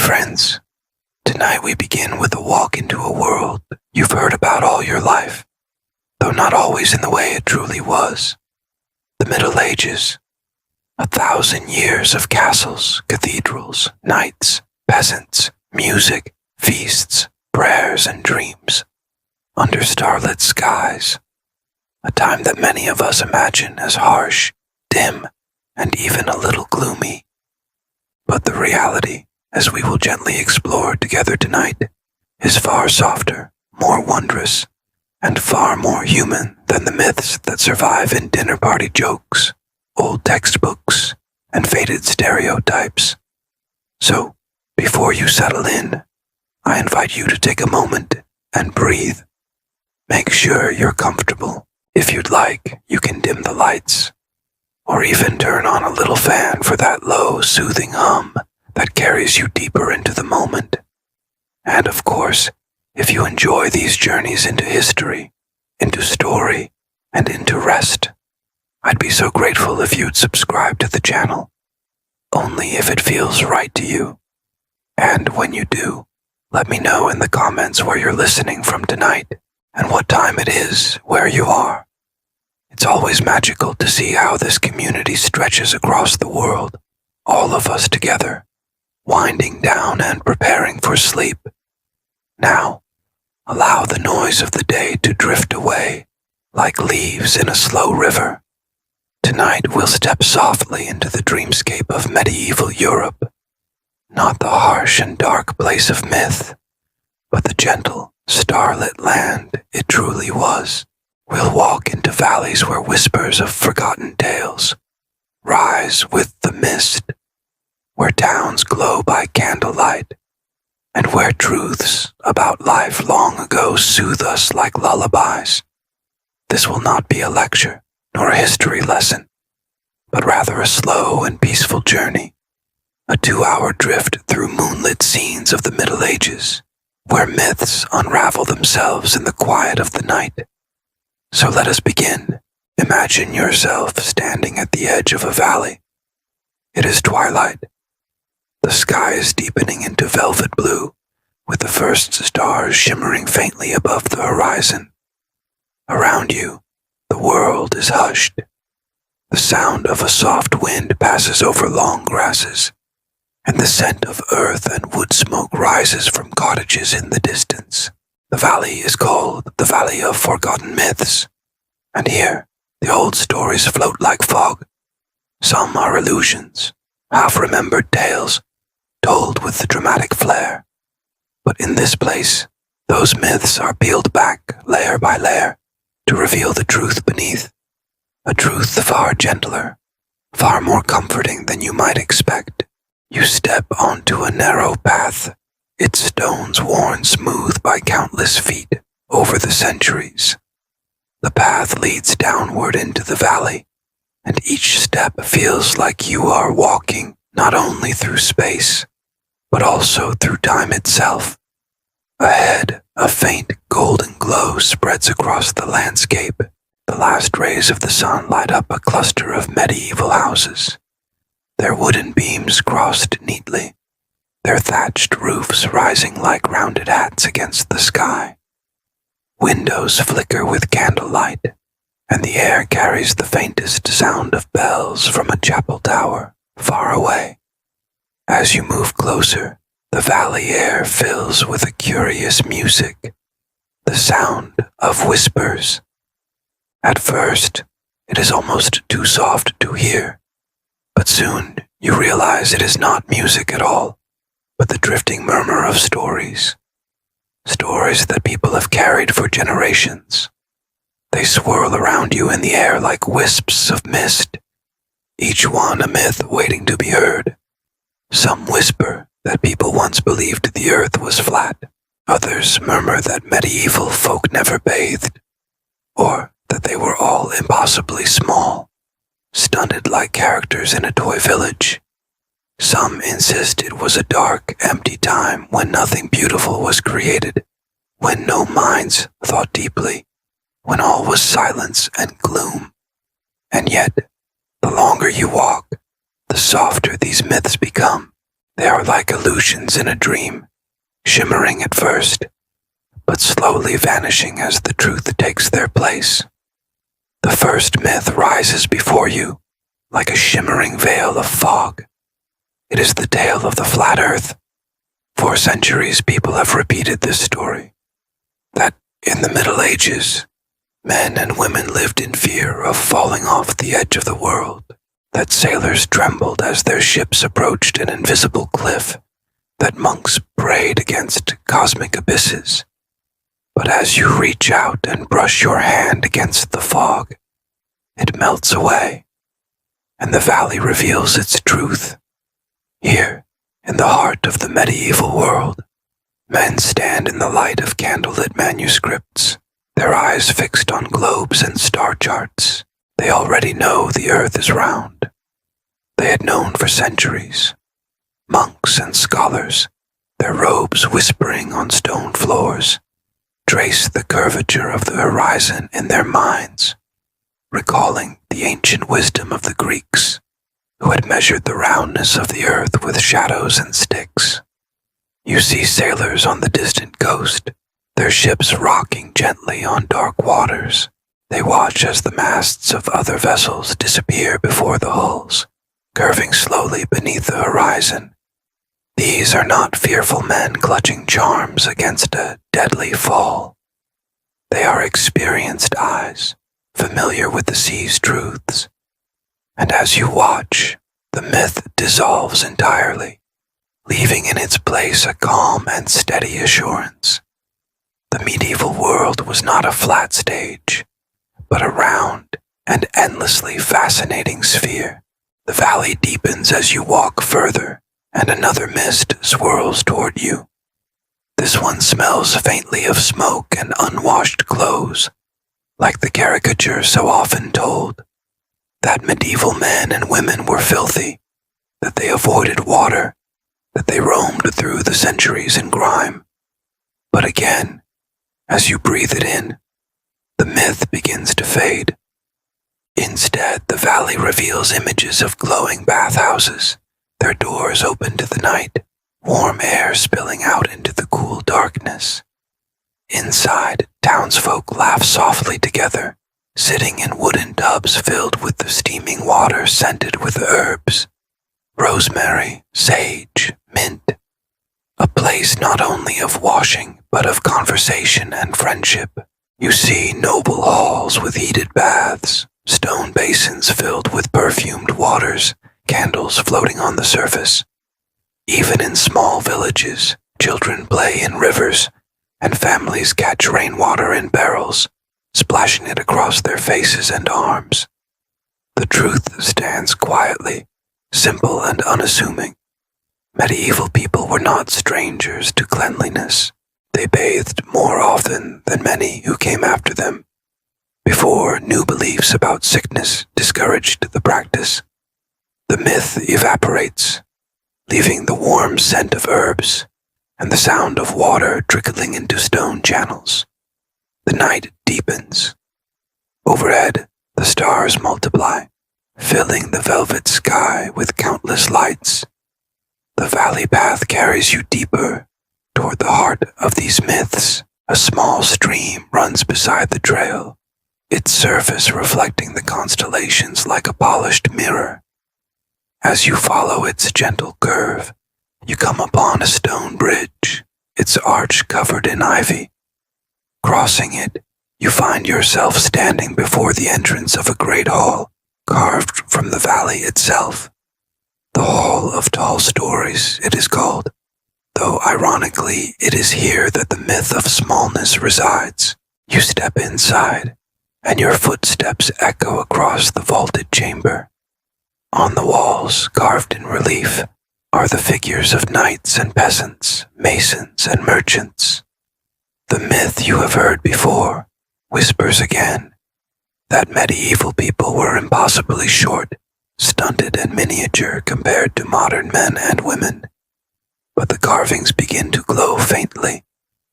friends. Tonight we begin with a walk into a world you've heard about all your life, though not always in the way it truly was. The Middle Ages. 1,000 years of castles, cathedrals, knights, peasants, music, feasts, prayers, and dreams, under starlit skies. A time that many of us imagine as harsh, dim, and even a little gloomy. But the reality, as we will gently explore together tonight, is far softer, more wondrous, and far more human than the myths that survive in dinner party jokes, old textbooks, and faded stereotypes. So, before you settle in, I invite you to take a moment and breathe. Make sure you're comfortable. If you'd like, you can dim the lights, or even turn on a little fan for that low, soothing hum that carries you deeper into the moment. And of course, if you enjoy these journeys into history, into story, and into rest, I'd be so grateful if you'd subscribe to the channel, only if it feels right to you. And when you do, let me know in the comments where you're listening from tonight and what time it is where you are. It's always magical to see how this community stretches across the world, all of us together, winding down and preparing for sleep. Now, allow the noise of the day to drift away like leaves in a slow river. Tonight we'll step softly into the dreamscape of medieval Europe, not the harsh and dark place of myth, but the gentle, starlit land it truly was. We'll walk into valleys where whispers of forgotten tales rise with the mist, where towns glow by candlelight, and where truths about life long ago soothe us like lullabies. This will not be a lecture nor a history lesson, but rather a slow and peaceful journey, a 2-hour drift through moonlit scenes of the Middle Ages, where myths unravel themselves in the quiet of the night. So let us begin. Imagine yourself standing at the edge of a valley. It is twilight. The sky is deepening into velvet blue, with the first stars shimmering faintly above the horizon. Around you, the world is hushed. The sound of a soft wind passes over long grasses, and the scent of earth and wood smoke rises from cottages in the distance. The valley is called the Valley of Forgotten Myths, and here the old stories float like fog. Some are illusions, half-remembered tales, told with the dramatic flair. But in this place, those myths are peeled back layer by layer to reveal the truth beneath, a truth far gentler, far more comforting than you might expect. You step onto a narrow path, its stones worn smooth by countless feet over the centuries. The path leads downward into the valley, and each step feels like you are walking not only through space, but also through time itself. Ahead, a faint golden glow spreads across the landscape. The last rays of the sun light up a cluster of medieval houses, their wooden beams crossed neatly, their thatched roofs rising like rounded hats against the sky. Windows flicker with candlelight, and the air carries the faintest sound of bells from a chapel tower far away. As you move closer, the valley air fills with a curious music, the sound of whispers. At first, it is almost too soft to hear, but soon you realize it is not music at all, but the drifting murmur of stories. Stories that people have carried for generations. They swirl around you in the air like wisps of mist, each one a myth waiting to be heard. Some whisper that people once believed the earth was flat. Others murmur that medieval folk never bathed, or that they were all impossibly small, stunted like characters in a toy village. Some insist it was a dark, empty time when nothing beautiful was created, when no minds thought deeply, when all was silence and gloom. And yet, the longer you walk, the softer these myths become. They are like illusions in a dream, shimmering at first, but slowly vanishing as the truth takes their place. The first myth rises before you, like a shimmering veil of fog. It is the tale of the flat earth. For centuries, people have repeated this story, that in the Middle Ages, men and women lived in fear of falling off the edge of the world, that sailors trembled as their ships approached an invisible cliff, that monks prayed against cosmic abysses. But as you reach out and brush your hand against the fog, it melts away, and the valley reveals its truth. Here, in the heart of the medieval world, men stand in the light of candlelit manuscripts, their eyes fixed on globes and star charts. They already know the earth is round. They had known for centuries. Monks and scholars, their robes whispering on stone floors, trace the curvature of the horizon in their minds, recalling the ancient wisdom of the Greeks, who had measured the roundness of the earth with shadows and sticks. You see sailors on the distant coast, their ships rocking gently on dark waters. They watch as the masts of other vessels disappear before the hulls, curving slowly beneath the horizon. These are not fearful men clutching charms against a deadly fall. They are experienced eyes, familiar with the sea's truths. And as you watch, the myth dissolves entirely, leaving in its place a calm and steady assurance. The medieval world was not a flat stage, but a round and endlessly fascinating sphere. The valley deepens as you walk further, and another mist swirls toward you. This one smells faintly of smoke and unwashed clothes, like the caricature so often told, that medieval men and women were filthy, that they avoided water, that they roamed through the centuries in grime. But again, as you breathe it in, the myth begins to fade. Instead, the valley reveals images of glowing bathhouses, their doors open to the night, warm air spilling out into the cool darkness. Inside, townsfolk laugh softly together, sitting in wooden tubs filled with the steaming water scented with herbs, rosemary, sage, mint. A place not only of washing, but of conversation and friendship. You see noble halls with heated baths, stone basins filled with perfumed waters, candles floating on the surface. Even in small villages, children play in rivers, and families catch rainwater in barrels, splashing it across their faces and arms. The truth stands quietly, simple and unassuming. Medieval people were not strangers to cleanliness. They bathed more often than many who came after them, before new beliefs about sickness discouraged the practice. The myth evaporates, leaving the warm scent of herbs and the sound of water trickling into stone channels. The night deepens. Overhead, the stars multiply, filling the velvet sky with countless lights. The valley path carries you deeper toward the heart of these myths. A small stream runs beside the trail, its surface reflecting the constellations like a polished mirror. As you follow its gentle curve, you come upon a stone bridge, its arch covered in ivy. Crossing it, you find yourself standing before the entrance of a great hall, carved from the valley itself. The Hall of Tall Stories, it is called, though ironically it is here that the myth of smallness resides. You step inside, and your footsteps echo across the vaulted chamber. On the walls, carved in relief, are the figures of knights and peasants, masons and merchants. The myth you have heard before whispers again, that medieval people were impossibly short, stunted and miniature compared to modern men and women. But the carvings begin to glow faintly,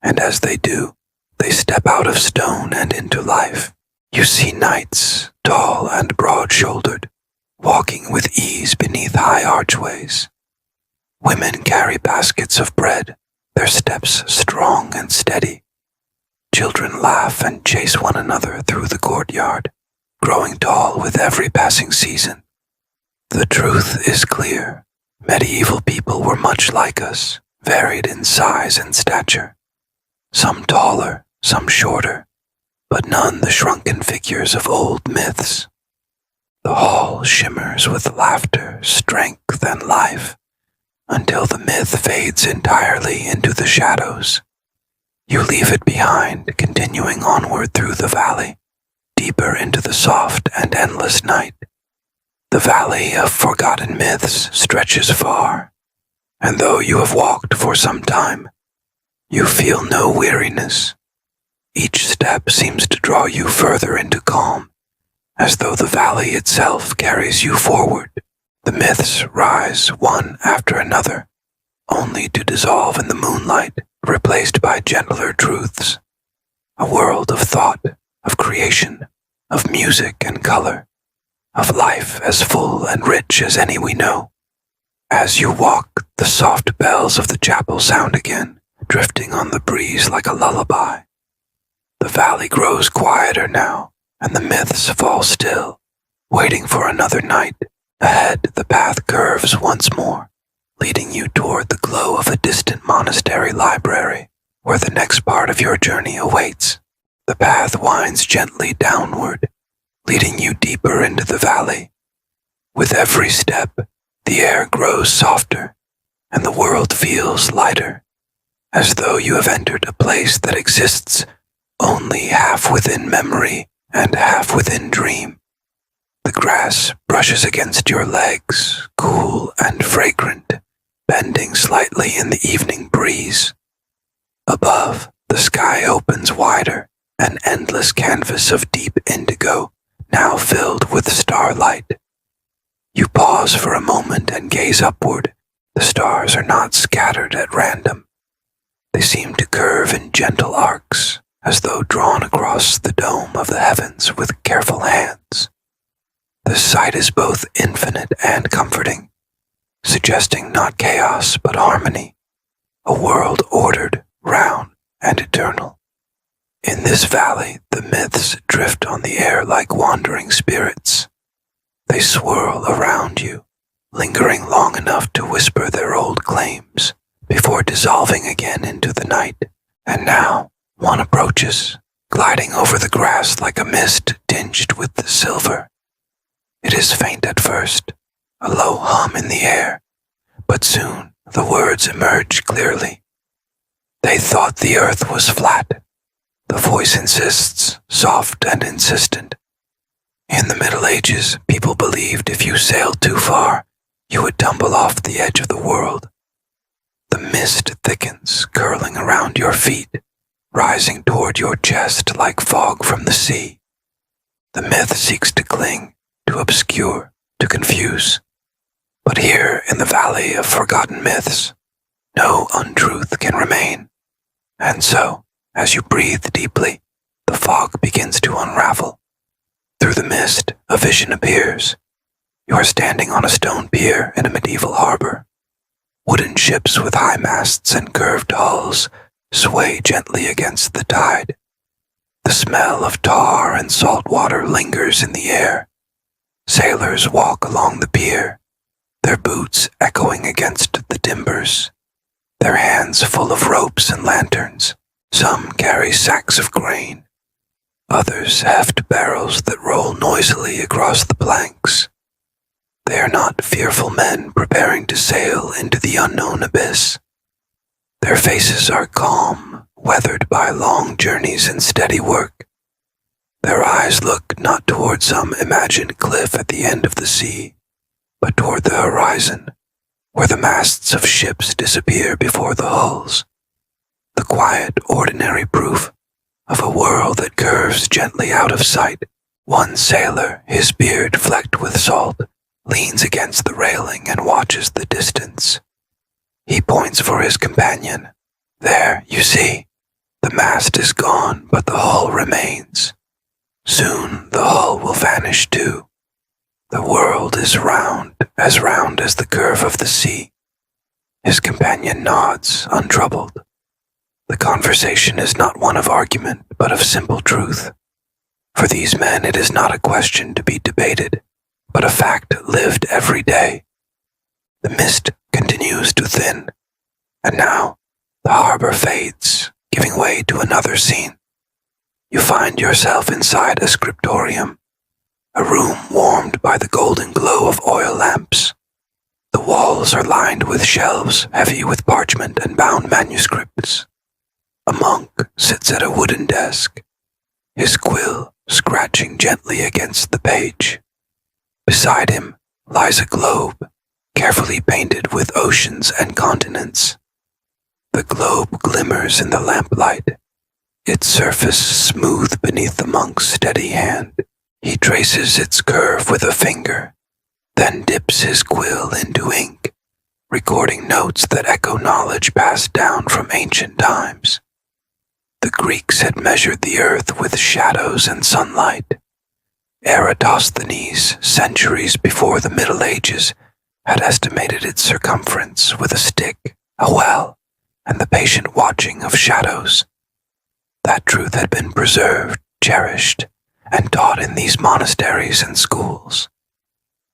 and as they do, they step out of stone and into life. You see knights, tall and broad-shouldered, walking with ease beneath high archways. Women carry baskets of bread, their steps strong and steady. Children laugh and chase one another through the courtyard, growing tall with every passing season. The truth is clear. Medieval people were much like us, varied in size and stature. Some taller, some shorter, but none the shrunken figures of old myths. The hall shimmers with laughter, strength, and life, until the myth fades entirely into the shadows. You leave it behind, continuing onward through the valley, deeper into the soft and endless night. The valley of forgotten myths stretches far, and though you have walked for some time, you feel no weariness. Each step seems to draw you further into calm, as though the valley itself carries you forward. The myths rise one after another, only to dissolve in the moonlight, replaced by gentler truths. A world of thought, of creation, of music and color, of life as full and rich as any we know. As you walk, the soft bells of the chapel sound again, drifting on the breeze like a lullaby. The valley grows quieter now, and the myths fall still, waiting for another night. Ahead, the path curves once more, leading you toward the glow of a distant monastery library, where the next part of your journey awaits. The path winds gently downward, leading you deeper into the valley. With every step, the air grows softer, and the world feels lighter, as though you have entered a place that exists only half within memory and half within dream. The grass brushes against your legs, cool and fragrant, bending slightly in the evening breeze. Above, the sky opens wider, an endless canvas of deep indigo, now filled with starlight. You pause for a moment and gaze upward. The stars are not scattered at random. They seem to curve in gentle arcs, as though drawn across the dome of the heavens with careful hands. The sight is both infinite and comforting, suggesting not chaos but harmony, a world ordered, round, and eternal. In this valley, the myths drift on the air like wandering spirits. They swirl around you, lingering long enough to whisper their old claims before dissolving again into the night. And now, one approaches, gliding over the grass like a mist tinged with the silver. It is faint at first, a low hum in the air, but soon the words emerge clearly. They thought the earth was flat. The voice insists, soft and insistent. In the Middle Ages, people believed if you sailed too far, you would tumble off the edge of the world. The mist thickens, curling around your feet, rising toward your chest like fog from the sea. The myth seeks to cling, to obscure, to confuse. But here in the valley of forgotten myths, no untruth can remain. And so, as you breathe deeply, the fog begins to unravel. Through the mist, a vision appears. You are standing on a stone pier in a medieval harbor. Wooden ships with high masts and curved hulls sway gently against the tide. The smell of tar and salt water lingers in the air. Sailors walk along the pier, their boots echoing against the timbers, their hands full of ropes and lanterns. Some carry sacks of grain. Others heft barrels that roll noisily across the planks. They are not fearful men preparing to sail into the unknown abyss. Their faces are calm, weathered by long journeys and steady work. Their eyes look not toward some imagined cliff at the end of the sea, but toward the horizon, where the masts of ships disappear before the hulls. The quiet, ordinary proof of a world that curves gently out of sight. One sailor, his beard flecked with salt, leans against the railing and watches the distance. He points for his companion. There, you see, the mast is gone, but the hull remains. Soon the hull will vanish too. The world is round as the curve of the sea. His companion nods, untroubled. The conversation is not one of argument, but of simple truth. For these men it is not a question to be debated, but a fact lived every day. The mist continues to thin, and now the harbor fades, giving way to another scene. You find yourself inside a scriptorium, a room warmed by the golden glow of oil lamps. The walls are lined with shelves heavy with parchment and bound manuscripts. A monk sits at a wooden desk, his quill scratching gently against the page. Beside him lies a globe, carefully painted with oceans and continents. The globe glimmers in the lamplight, its surface smooth beneath the monk's steady hand. He traces its curve with a finger, then dips his quill into ink, recording notes that echo knowledge passed down from ancient times. The Greeks had measured the earth with shadows and sunlight. Eratosthenes, centuries before the Middle Ages, had estimated its circumference with a stick, a well, and the patient watching of shadows. That truth had been preserved, cherished, and taught in these monasteries and schools.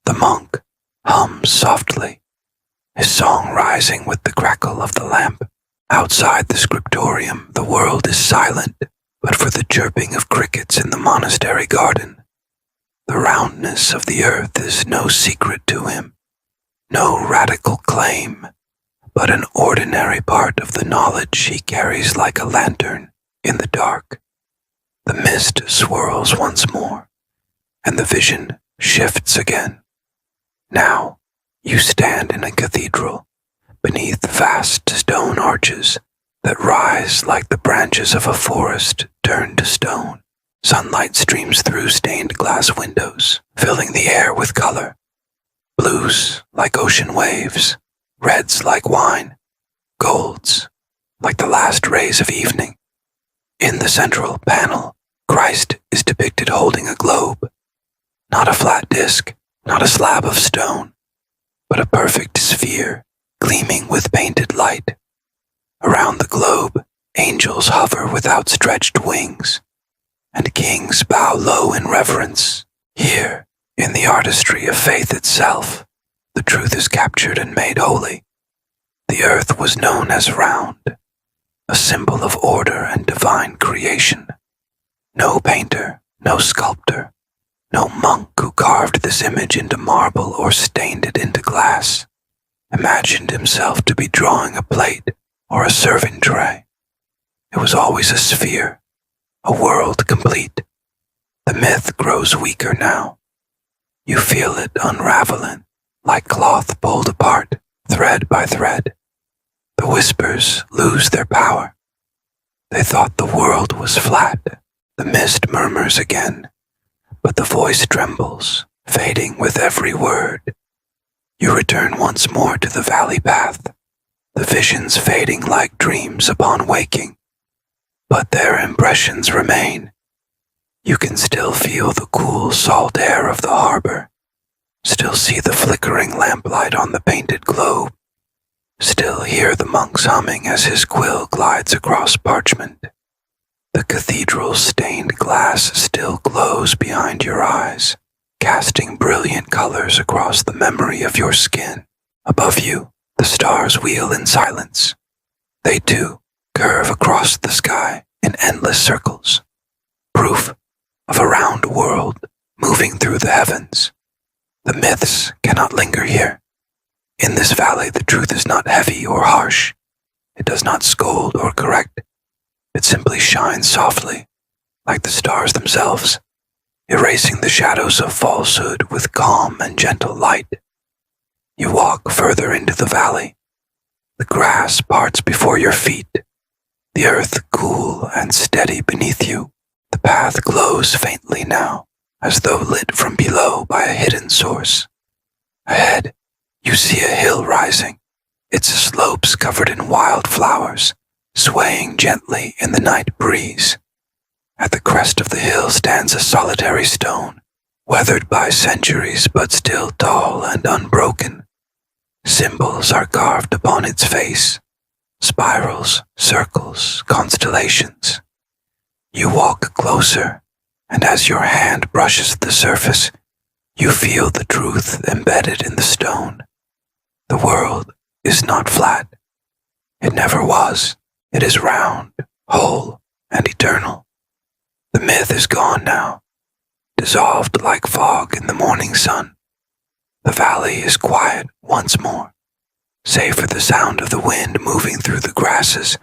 The monk hums softly, his song rising with the crackle of the lamp. Outside the scriptorium, the world is silent, but for the chirping of crickets in the monastery garden. The roundness of the earth is no secret to him, no radical claim, but an ordinary part of the knowledge he carries like a lantern in the dark. The mist swirls once more, and the vision shifts again. Now you stand in a cathedral, beneath vast stone arches that rise like the branches of a forest turned to stone. Sunlight streams through stained glass windows, filling the air with color. Blues like ocean waves, reds like wine, golds like the last rays of evening. In the central panel, Christ is depicted holding a globe, not a flat disc, not a slab of stone, but a perfect sphere gleaming with painted light. Around the globe, angels hover with outstretched wings, and kings bow low in reverence. Here, in the artistry of faith itself, the truth is captured and made holy. The earth was known as round, a symbol of order and divine creation. No painter, no sculptor, no monk who carved this image into marble or stained it into glass imagined himself to be drawing a plate or a serving tray. It was always a sphere, a world complete. The myth grows weaker now. You feel it unraveling, like cloth pulled apart, thread by thread. The whispers lose their power. They thought the world was flat. The mist murmurs again, but the voice trembles, fading with every word. You return once more to the valley path, the visions fading like dreams upon waking. But their impressions remain. You can still feel the cool salt air of the harbor, still see the flickering lamplight on the painted globe, still hear the monk's humming as his quill glides across parchment. The cathedral's stained glass still glows behind your eyes, casting brilliant colors across the memory of your skin. Above you, the stars wheel in silence. They too curve across the sky in endless circles, proof of a round world moving through the heavens. The myths cannot linger here. In this valley, the truth is not heavy or harsh. It does not scold or correct. It simply shines softly, like the stars themselves, erasing the shadows of falsehood with calm and gentle light. You walk further into the valley. The grass parts before your feet, the earth cool and steady beneath you. The path glows faintly now, as though lit from below by a hidden source. Ahead, you see a hill rising, its slopes covered in wild flowers, swaying gently in the night breeze. At the crest of the hill stands a solitary stone, weathered by centuries but still tall and unbroken. Symbols are carved upon its face, spirals, circles, constellations. You walk closer, and as your hand brushes the surface, you feel the truth embedded in the stone. The world is not flat. It never was. It is round, whole, and eternal. The myth is gone now, dissolved like fog in the morning sun. The valley is quiet once more, save for the sound of the wind moving through the grasses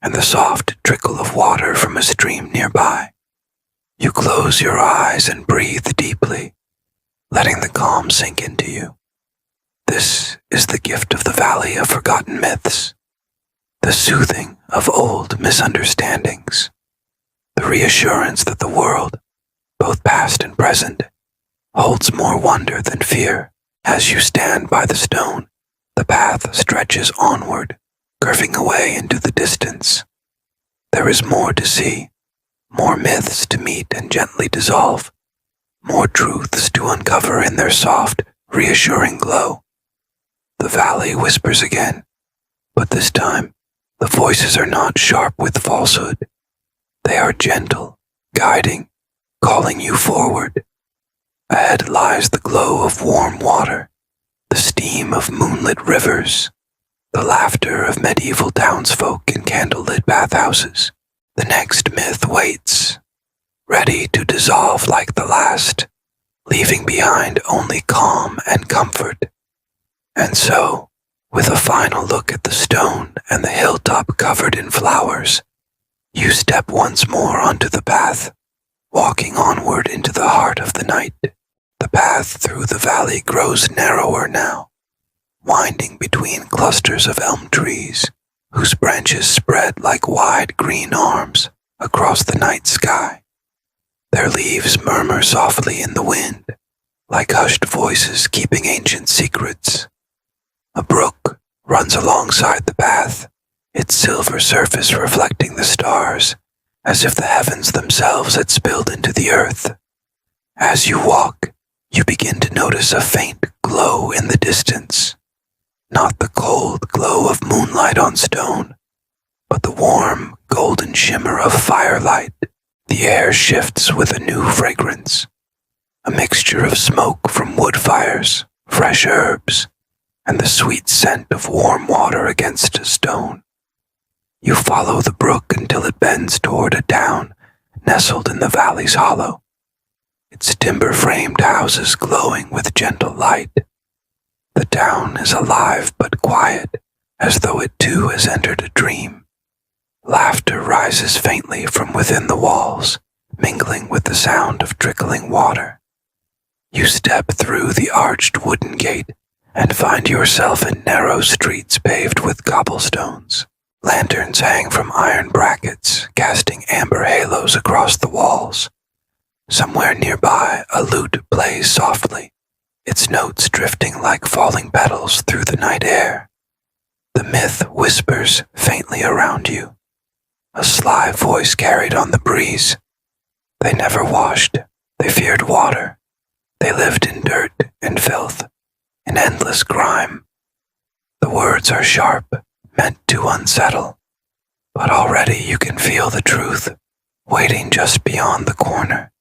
and the soft trickle of water from a stream nearby. You close your eyes and breathe deeply, letting the calm sink into you. This is the gift of the Valley of Forgotten Myths, the soothing of old misunderstandings, the reassurance that the world, both past and present, holds more wonder than fear. As you stand by the stone, the path stretches onward, curving away into the distance. There is more to see, more myths to meet and gently dissolve, more truths to uncover in their soft, reassuring glow. The valley whispers again, but this time the voices are not sharp with falsehood. They are gentle, guiding, calling you forward. Ahead lies the glow of warm water, the steam of moonlit rivers, the laughter of medieval townsfolk in candlelit bathhouses. The next myth waits, ready to dissolve like the last, leaving behind only calm and comfort. And so, with a final look at the stone and the hilltop covered in flowers, you step once more onto the path, walking onward into the heart of the night. The path through the valley grows narrower now, winding between clusters of elm trees, whose branches spread like wide green arms across the night sky. Their leaves murmur softly in the wind, like hushed voices keeping ancient secrets. A brook runs alongside the path, its silver surface reflecting the stars, as if the heavens themselves had spilled into the earth. As you walk, you begin to notice a faint glow in the distance. Not the cold glow of moonlight on stone, but the warm, golden shimmer of firelight. The air shifts with a new fragrance, a mixture of smoke from wood fires, fresh herbs, and the sweet scent of warm water against a stone. You follow the brook until it bends toward a town nestled in the valley's hollow, its timber-framed houses glowing with gentle light. The town is alive but quiet, as though it too has entered a dream. Laughter rises faintly from within the walls, mingling with the sound of trickling water. You step through the arched wooden gate and find yourself in narrow streets paved with cobblestones. Lanterns hang from iron brackets, casting amber halos across the walls. Somewhere nearby, a lute plays softly, its notes drifting like falling petals through the night air. The myth whispers faintly around you, a sly voice carried on the breeze. They never washed, they feared water. They lived in dirt and filth, in endless grime. The words are sharp, meant to unsettle, but already you can feel the truth, waiting just beyond the corner.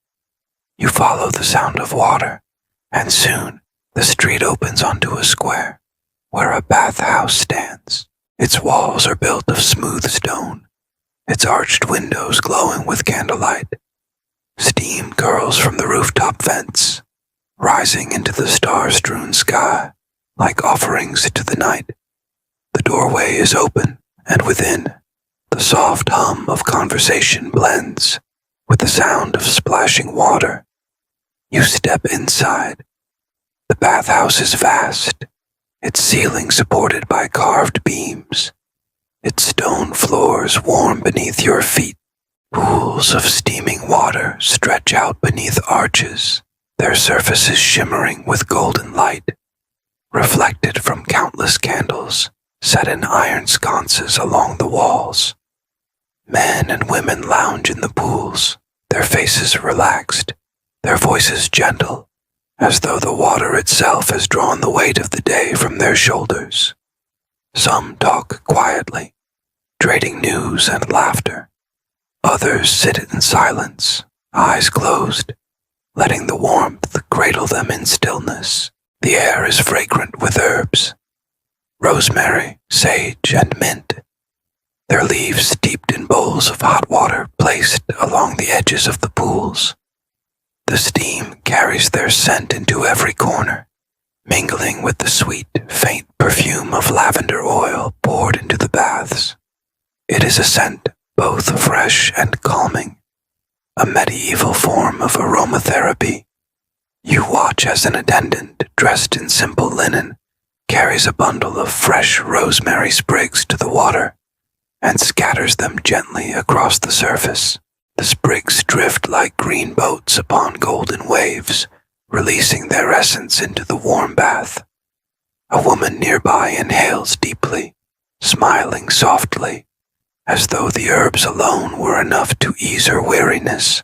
You follow the sound of water, and soon the street opens onto a square, where a bathhouse stands. Its walls are built of smooth stone, its arched windows glowing with candlelight. Steam curls from the rooftop vents, rising into the star-strewn sky like offerings to the night. The doorway is open, and within, the soft hum of conversation blends with the sound of splashing water. You step inside. The bathhouse is vast, its ceiling supported by carved beams, its stone floors warm beneath your feet. Pools of steaming water stretch out beneath arches, their surfaces shimmering with golden light, reflected from countless candles set in iron sconces along the walls. Men and women lounge in the pools, their faces relaxed, their voices gentle, as though the water itself has drawn the weight of the day from their shoulders. Some talk quietly, trading news and laughter. Others sit in silence, eyes closed, letting the warmth cradle them in stillness. The air is fragrant with herbs, rosemary, sage, and mint, their leaves steeped in bowls of hot water placed along the edges of the pools. The steam carries their scent into every corner, mingling with the sweet, faint perfume of lavender oil poured into the baths. It is a scent both fresh and calming, a medieval form of aromatherapy. You watch as an attendant, dressed in simple linen, carries a bundle of fresh rosemary sprigs to the water and scatters them gently across the surface. The sprigs drift like green boats upon golden waves, releasing their essence into the warm bath. A woman nearby inhales deeply, smiling softly, as though the herbs alone were enough to ease her weariness.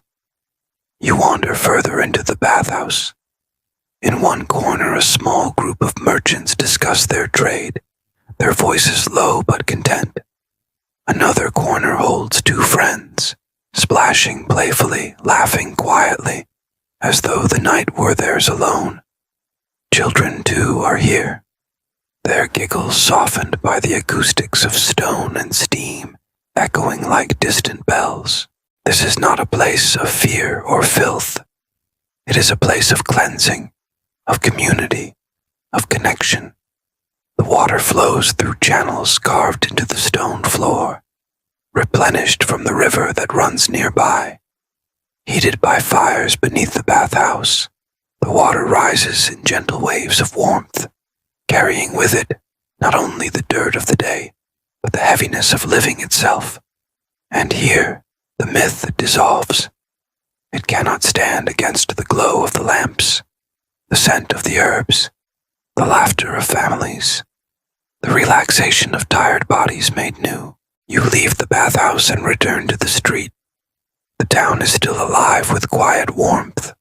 You wander further into the bathhouse. In one corner, a small group of merchants discuss their trade, their voices low but content. Another corner holds two friends, splashing playfully, laughing quietly, as though the night were theirs alone. Children, too, are here, their giggles softened by the acoustics of stone and steam, echoing like distant bells. This is not a place of fear or filth. It is a place of cleansing, of community, of connection. The water flows through channels carved into the stone floor, replenished from the river that runs nearby. Heated by fires beneath the bathhouse, the water rises in gentle waves of warmth, carrying with it not only the dirt of the day, but the heaviness of living itself. And here, the myth dissolves. It cannot stand against the glow of the lamps, the scent of the herbs, the laughter of families, the relaxation of tired bodies made new. You leave the bathhouse and return to the street. The town is still alive with quiet warmth.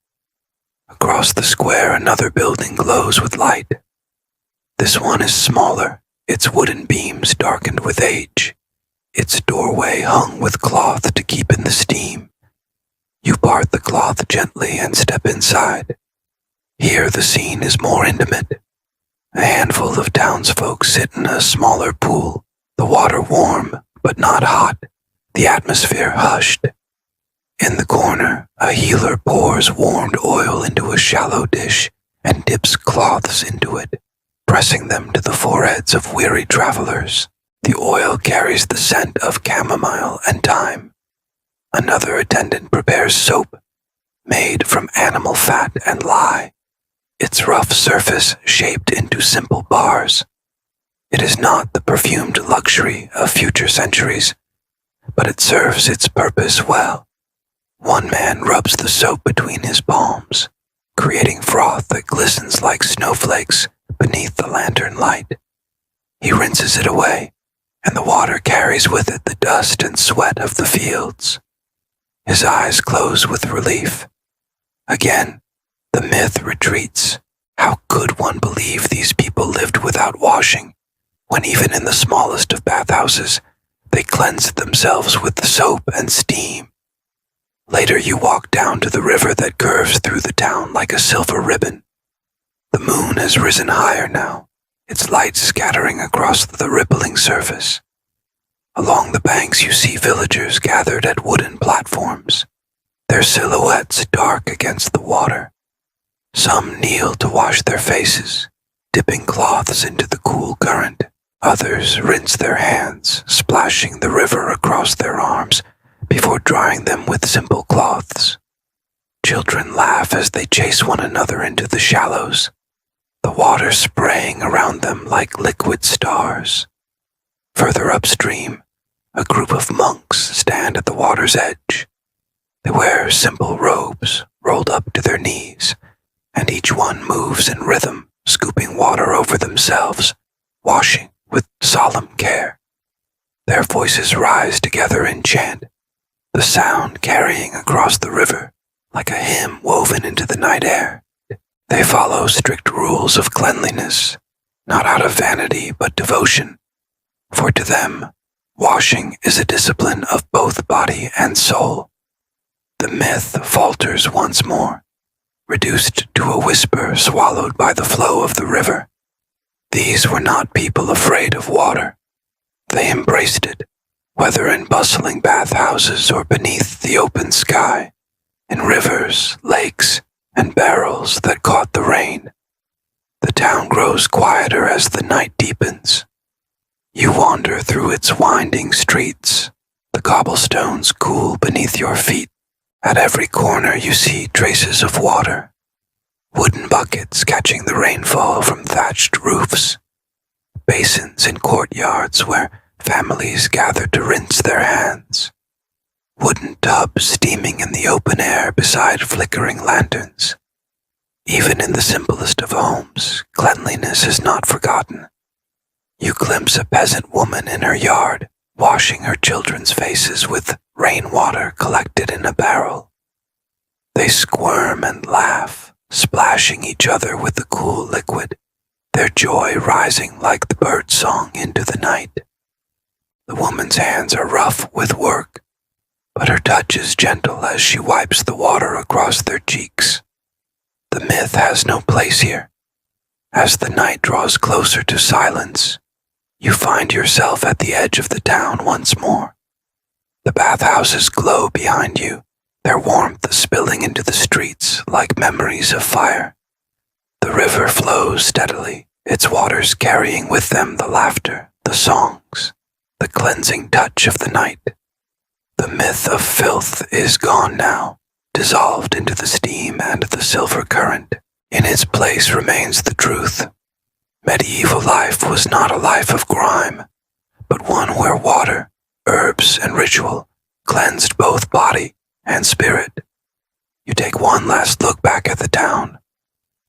Across the square, another building glows with light. This one is smaller, its wooden beams darkened with age, its doorway hung with cloth to keep in the steam. You part the cloth gently and step inside. Here the scene is more intimate. A handful of townsfolk sit in a smaller pool, the water warm but not hot, the atmosphere hushed. In the corner, a healer pours warmed oil into a shallow dish and dips cloths into it, pressing them to the foreheads of weary travelers. The oil carries the scent of chamomile and thyme. Another attendant prepares soap, made from animal fat and lye, its rough surface shaped into simple bars. It is not the perfumed luxury of future centuries, but it serves its purpose well. One man rubs the soap between his palms, creating froth that glistens like snowflakes beneath the lantern light. He rinses it away, and the water carries with it the dust and sweat of the fields. His eyes close with relief. Again, the myth retreats. How could one believe these people lived without washing, when even in the smallest of bathhouses, they cleansed themselves with soap and steam? Later you walk down to the river that curves through the town like a silver ribbon. The moon has risen higher now, its light scattering across the rippling surface. Along the banks you see villagers gathered at wooden platforms, their silhouettes dark against the water. Some kneel to wash their faces, dipping cloths into the cool current. Others rinse their hands, splashing the river across their arms before drying them with simple cloths. Children laugh as they chase one another into the shallows, the water spraying around them like liquid stars. Further upstream, a group of monks stand at the water's edge. They wear simple robes rolled up to their knees, and each one moves in rhythm, scooping water over themselves, washing with solemn care. Their voices rise together in chant, the sound carrying across the river like a hymn woven into the night air. They follow strict rules of cleanliness, not out of vanity but devotion, for to them, washing is a discipline of both body and soul. The myth falters once more, reduced to a whisper swallowed by the flow of the river. These were not people afraid of water. They embraced it, whether in bustling bathhouses or beneath the open sky, in rivers, lakes, and barrels that caught the rain. The town grows quieter as the night deepens. You wander through its winding streets, the cobblestones cool beneath your feet. At every corner you see traces of water, wooden buckets catching the rainfall from thatched roofs, basins in courtyards where families gather to rinse their hands, wooden tubs steaming in the open air beside flickering lanterns. Even in the simplest of homes, cleanliness is not forgotten. You glimpse a peasant woman in her yard, washing her children's faces with rainwater collected in a barrel. They squirm and laugh, splashing each other with the cool liquid, their joy rising like the bird song into the night. The woman's hands are rough with work, but her touch is gentle as she wipes the water across their cheeks. The myth has no place here. As the night draws closer to silence, you find yourself at the edge of the town once more. The bathhouses glow behind you, their warmth spilling into the streets like memories of fire. The river flows steadily, its waters carrying with them the laughter, the songs, the cleansing touch of the night. The myth of filth is gone now, dissolved into the steam and the silver current. In its place remains the truth. Medieval life was not a life of grime, but one where water, herbs, and ritual cleansed both body and spirit. You take one last look back at the town.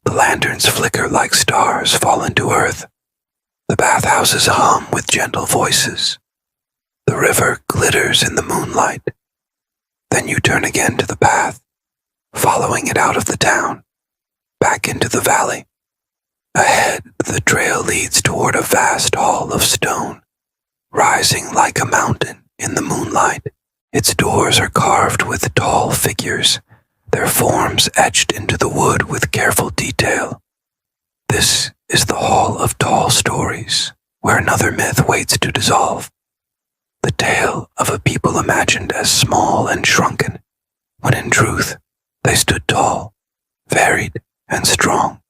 The lanterns flicker like stars fallen to earth. The bathhouses hum with gentle voices. The river glitters in the moonlight. Then you turn again to the path, following it out of the town, back into the valley. Ahead, the trail leads toward a vast hall of stone, rising like a mountain in the moonlight. Its doors are carved with tall figures, their forms etched into the wood with careful detail. This is the Hall of Tall Stories, where another myth waits to dissolve. The tale of a people imagined as small and shrunken, when in truth they stood tall, varied, and strong.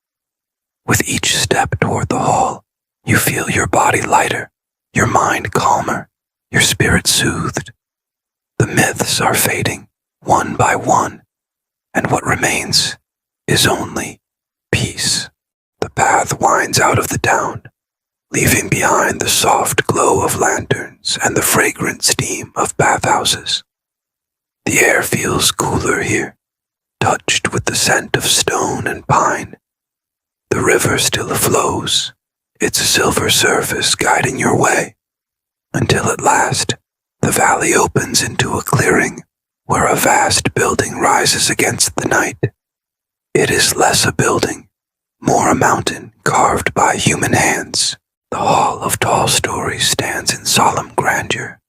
With each step toward the hall, you feel your body lighter, your mind calmer, your spirit soothed. The myths are fading, one by one, and what remains is only peace. The path winds out of the town, leaving behind the soft glow of lanterns and the fragrant steam of bathhouses. The air feels cooler here, touched with the scent of stone and pine. The river still flows, its silver surface guiding your way, until at last the valley opens into a clearing where a vast building rises against the night. It is less a building, more a mountain carved by human hands. The Hall of Tall Stories stands in solemn grandeur,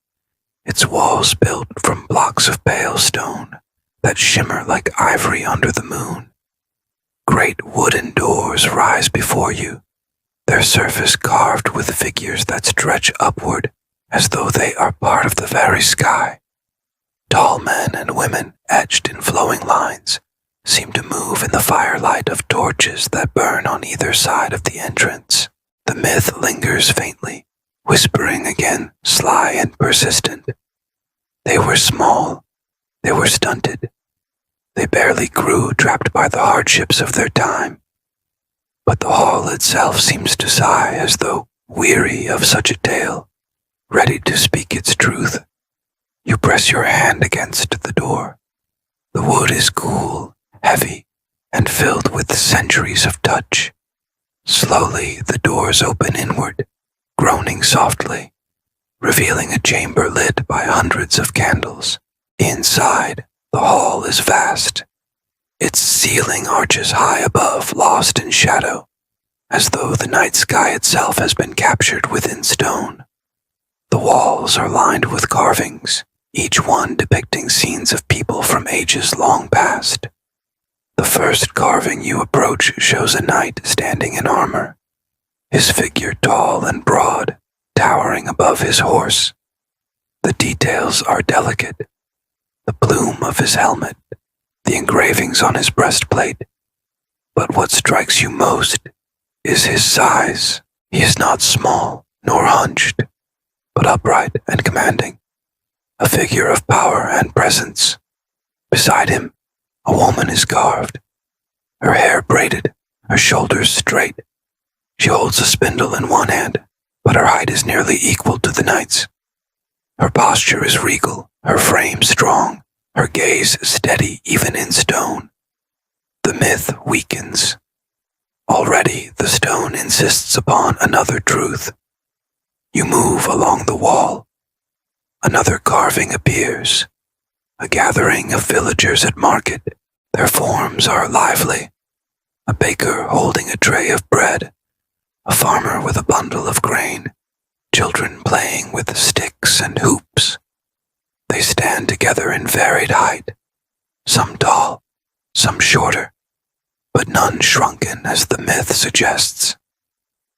its walls built from blocks of pale stone that shimmer like ivory under the moon. Great wooden doors rise before you, their surface carved with figures that stretch upward as though they are part of the very sky. Tall men and women, etched in flowing lines, seem to move in the firelight of torches that burn on either side of the entrance. The myth lingers faintly, whispering again, sly and persistent. They were small, they were stunted, they barely grew, trapped by the hardships of their time. But the hall itself seems to sigh as though weary of such a tale, ready to speak its truth. You press your hand against the door. The wood is cool, heavy, and filled with centuries of touch. Slowly the doors open inward, groaning softly, revealing a chamber lit by hundreds of candles. Inside, the hall is vast. Its ceiling arches high above, lost in shadow, as though the night sky itself has been captured within stone. The walls are lined with carvings, each one depicting scenes of people from ages long past. The first carving you approach shows a knight standing in armor, his figure tall and broad, towering above his horse. The details are delicate. The plume of his helmet, the engravings on his breastplate. But what strikes you most is his size. He is not small nor hunched, but upright and commanding, a figure of power and presence. Beside him, a woman is carved, her hair braided, her shoulders straight. She holds a spindle in one hand, but her height is nearly equal to the knight's. Her posture is regal, her frame strong, her gaze steady even in stone. The myth weakens. Already the stone insists upon another truth. You move along the wall. Another carving appears. A gathering of villagers at market. Their forms are lively. A baker holding a tray of bread. A farmer with a bundle of grain. Children playing with sticks and hoops. They stand together in varied height. Some tall, some shorter, but none shrunken as the myth suggests.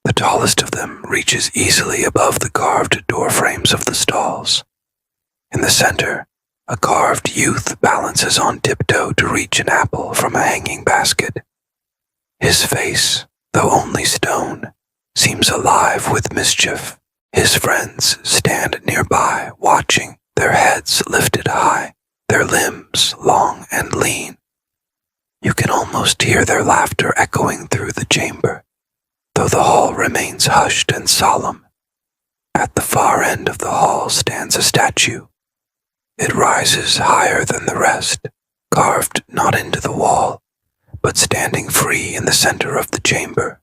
The tallest of them reaches easily above the carved door frames of the stalls. In the center, a carved youth balances on tiptoe to reach an apple from a hanging basket. His face, though only stone, seems alive with mischief. His friends stand nearby, watching, their heads lifted high, their limbs long and lean. You can almost hear their laughter echoing through the chamber, though the hall remains hushed and solemn. At the far end of the hall stands a statue. It rises higher than the rest, carved not into the wall, but standing free in the center of the chamber.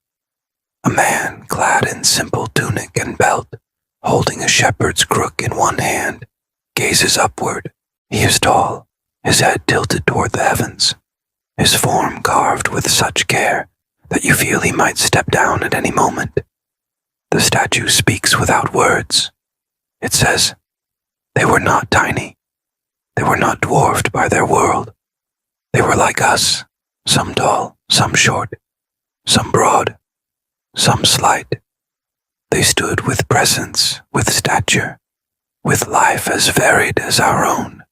A man clad in simple tunic and belt, holding a shepherd's crook in one hand, gazes upward. He is tall, his head tilted toward the heavens, his form carved with such care that you feel he might step down at any moment. The statue speaks without words. It says, "They were not tiny. They were not dwarfed by their world. They were like us, some tall, some short, some broad, some slight. They stood with presence, with stature, with life as varied as our own."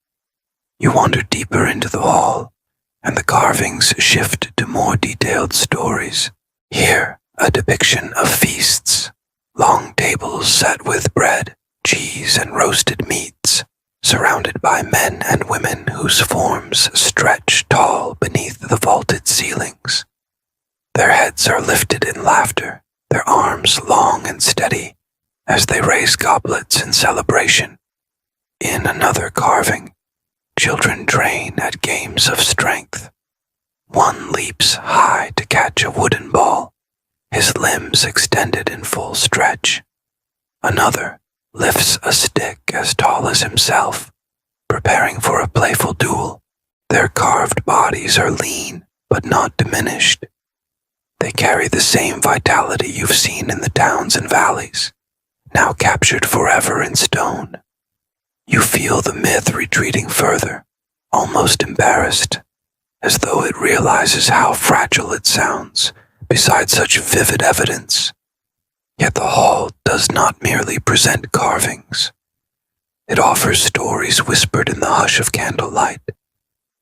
You wander deeper into the hall, and the carvings shift to more detailed stories. Here, a depiction of feasts, long tables set with bread, cheese, and roasted meats, surrounded by men and women whose forms stretch tall beneath the vaulted ceilings. Their heads are lifted in laughter, their arms long and steady, as they raise goblets in celebration. In another carving, children train at games of strength. One leaps high to catch a wooden ball, his limbs extended in full stretch. Another lifts a stick as tall as himself, preparing for a playful duel. Their carved bodies are lean, but not diminished. They carry the same vitality you've seen in the towns and valleys, now captured forever in stone. You feel the myth retreating further, almost embarrassed, as though it realizes how fragile it sounds beside such vivid evidence. Yet the hall does not merely present carvings. It offers stories whispered in the hush of candlelight,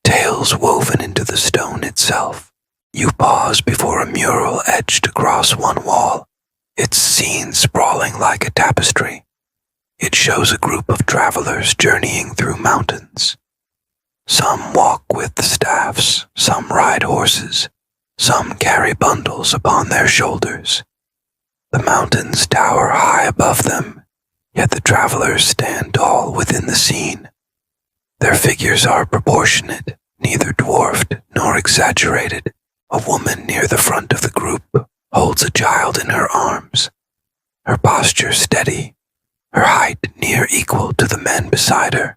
tales woven into the stone itself. You pause before a mural etched across one wall, its scene sprawling like a tapestry. It shows a group of travelers journeying through mountains. Some walk with staffs, some ride horses, some carry bundles upon their shoulders. The mountains tower high above them, yet the travelers stand tall within the scene. Their figures are proportionate, neither dwarfed nor exaggerated. A woman near the front of the group holds a child in her arms, her posture steady, her height near equal to the men beside her.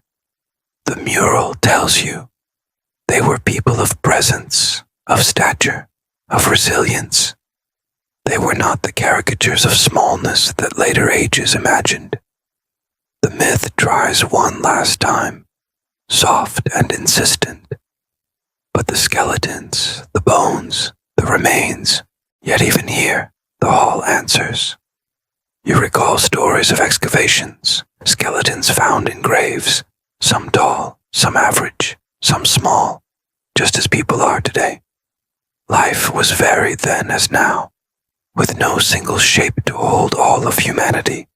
The mural tells you They were people of presence, of stature, of resilience. They were not the caricatures of smallness that later ages imagined. The myth tries one last time, soft and insistent. But the skeletons, the bones, the remains, yet even here, the hall answers. You recall stories of excavations, skeletons found in graves, some tall, some average, some small, just as people are today. Life was varied then as now, with no single shape to hold all of humanity.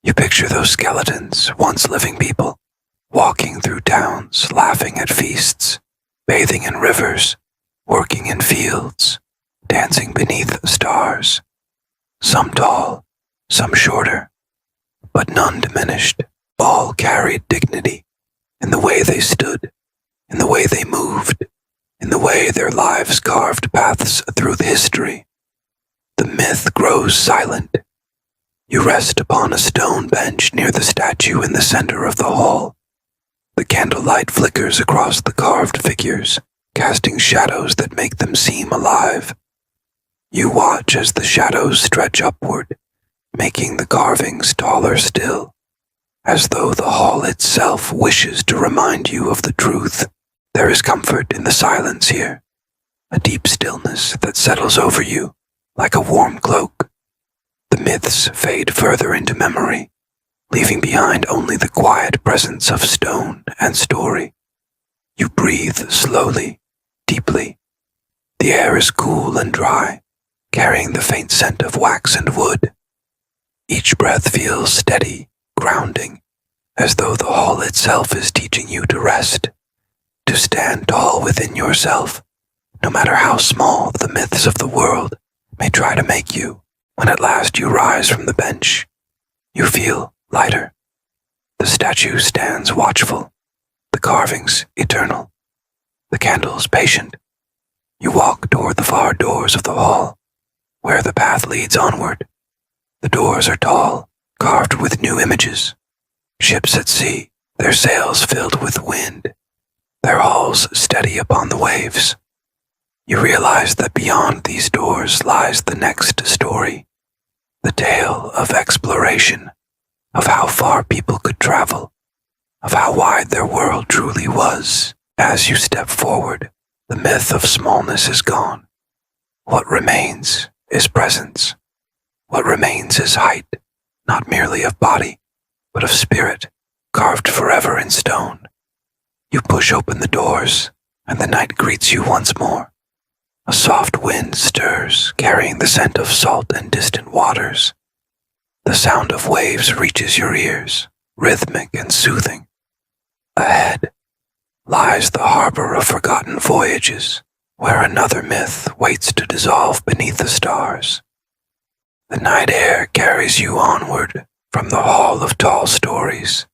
You picture those skeletons, once living people, walking through towns, laughing at feasts, bathing in rivers, working in fields, dancing beneath stars. Some tall, some shorter, but none diminished. All carried dignity in the way they stood, in the way they moved, in the way their lives carved paths through the history. The myth grows silent. You rest upon a stone bench near the statue in the center of the hall. The candlelight flickers across the carved figures, casting shadows that make them seem alive. You watch as the shadows stretch upward, making the carvings taller still, as though the hall itself wishes to remind you of the truth. There is comfort in the silence here, a deep stillness that settles over you like a warm cloak. The myths fade further into memory, leaving behind only the quiet presence of stone and story. You breathe slowly, deeply. The air is cool and dry, carrying the faint scent of wax and wood. Each breath feels steady, grounding, as though the hall itself is teaching you to rest, to stand tall within yourself, no matter how small the myths of the world may try to make you. When at last you rise from the bench, you feel lighter. The statue stands watchful, the carvings eternal, the candles patient. You walk toward the far doors of the hall, where the path leads onward. The doors are tall, carved with new images. Ships at sea, their sails filled with wind, their hulls steady upon the waves. You realize that beyond these doors lies the next story, the tale of exploration, of how far people could travel, of how wide their world truly was. As you step forward, the myth of smallness is gone. What remains is presence. What remains is height, not merely of body, but of spirit, carved forever in stone. You push open the doors, and the night greets you once more. A soft wind stirs, carrying the scent of salt and distant waters. The sound of waves reaches your ears, rhythmic and soothing. Ahead lies the harbor of forgotten voyages, where another myth waits to dissolve beneath the stars. The night air carries you onward from the hall of tall stories,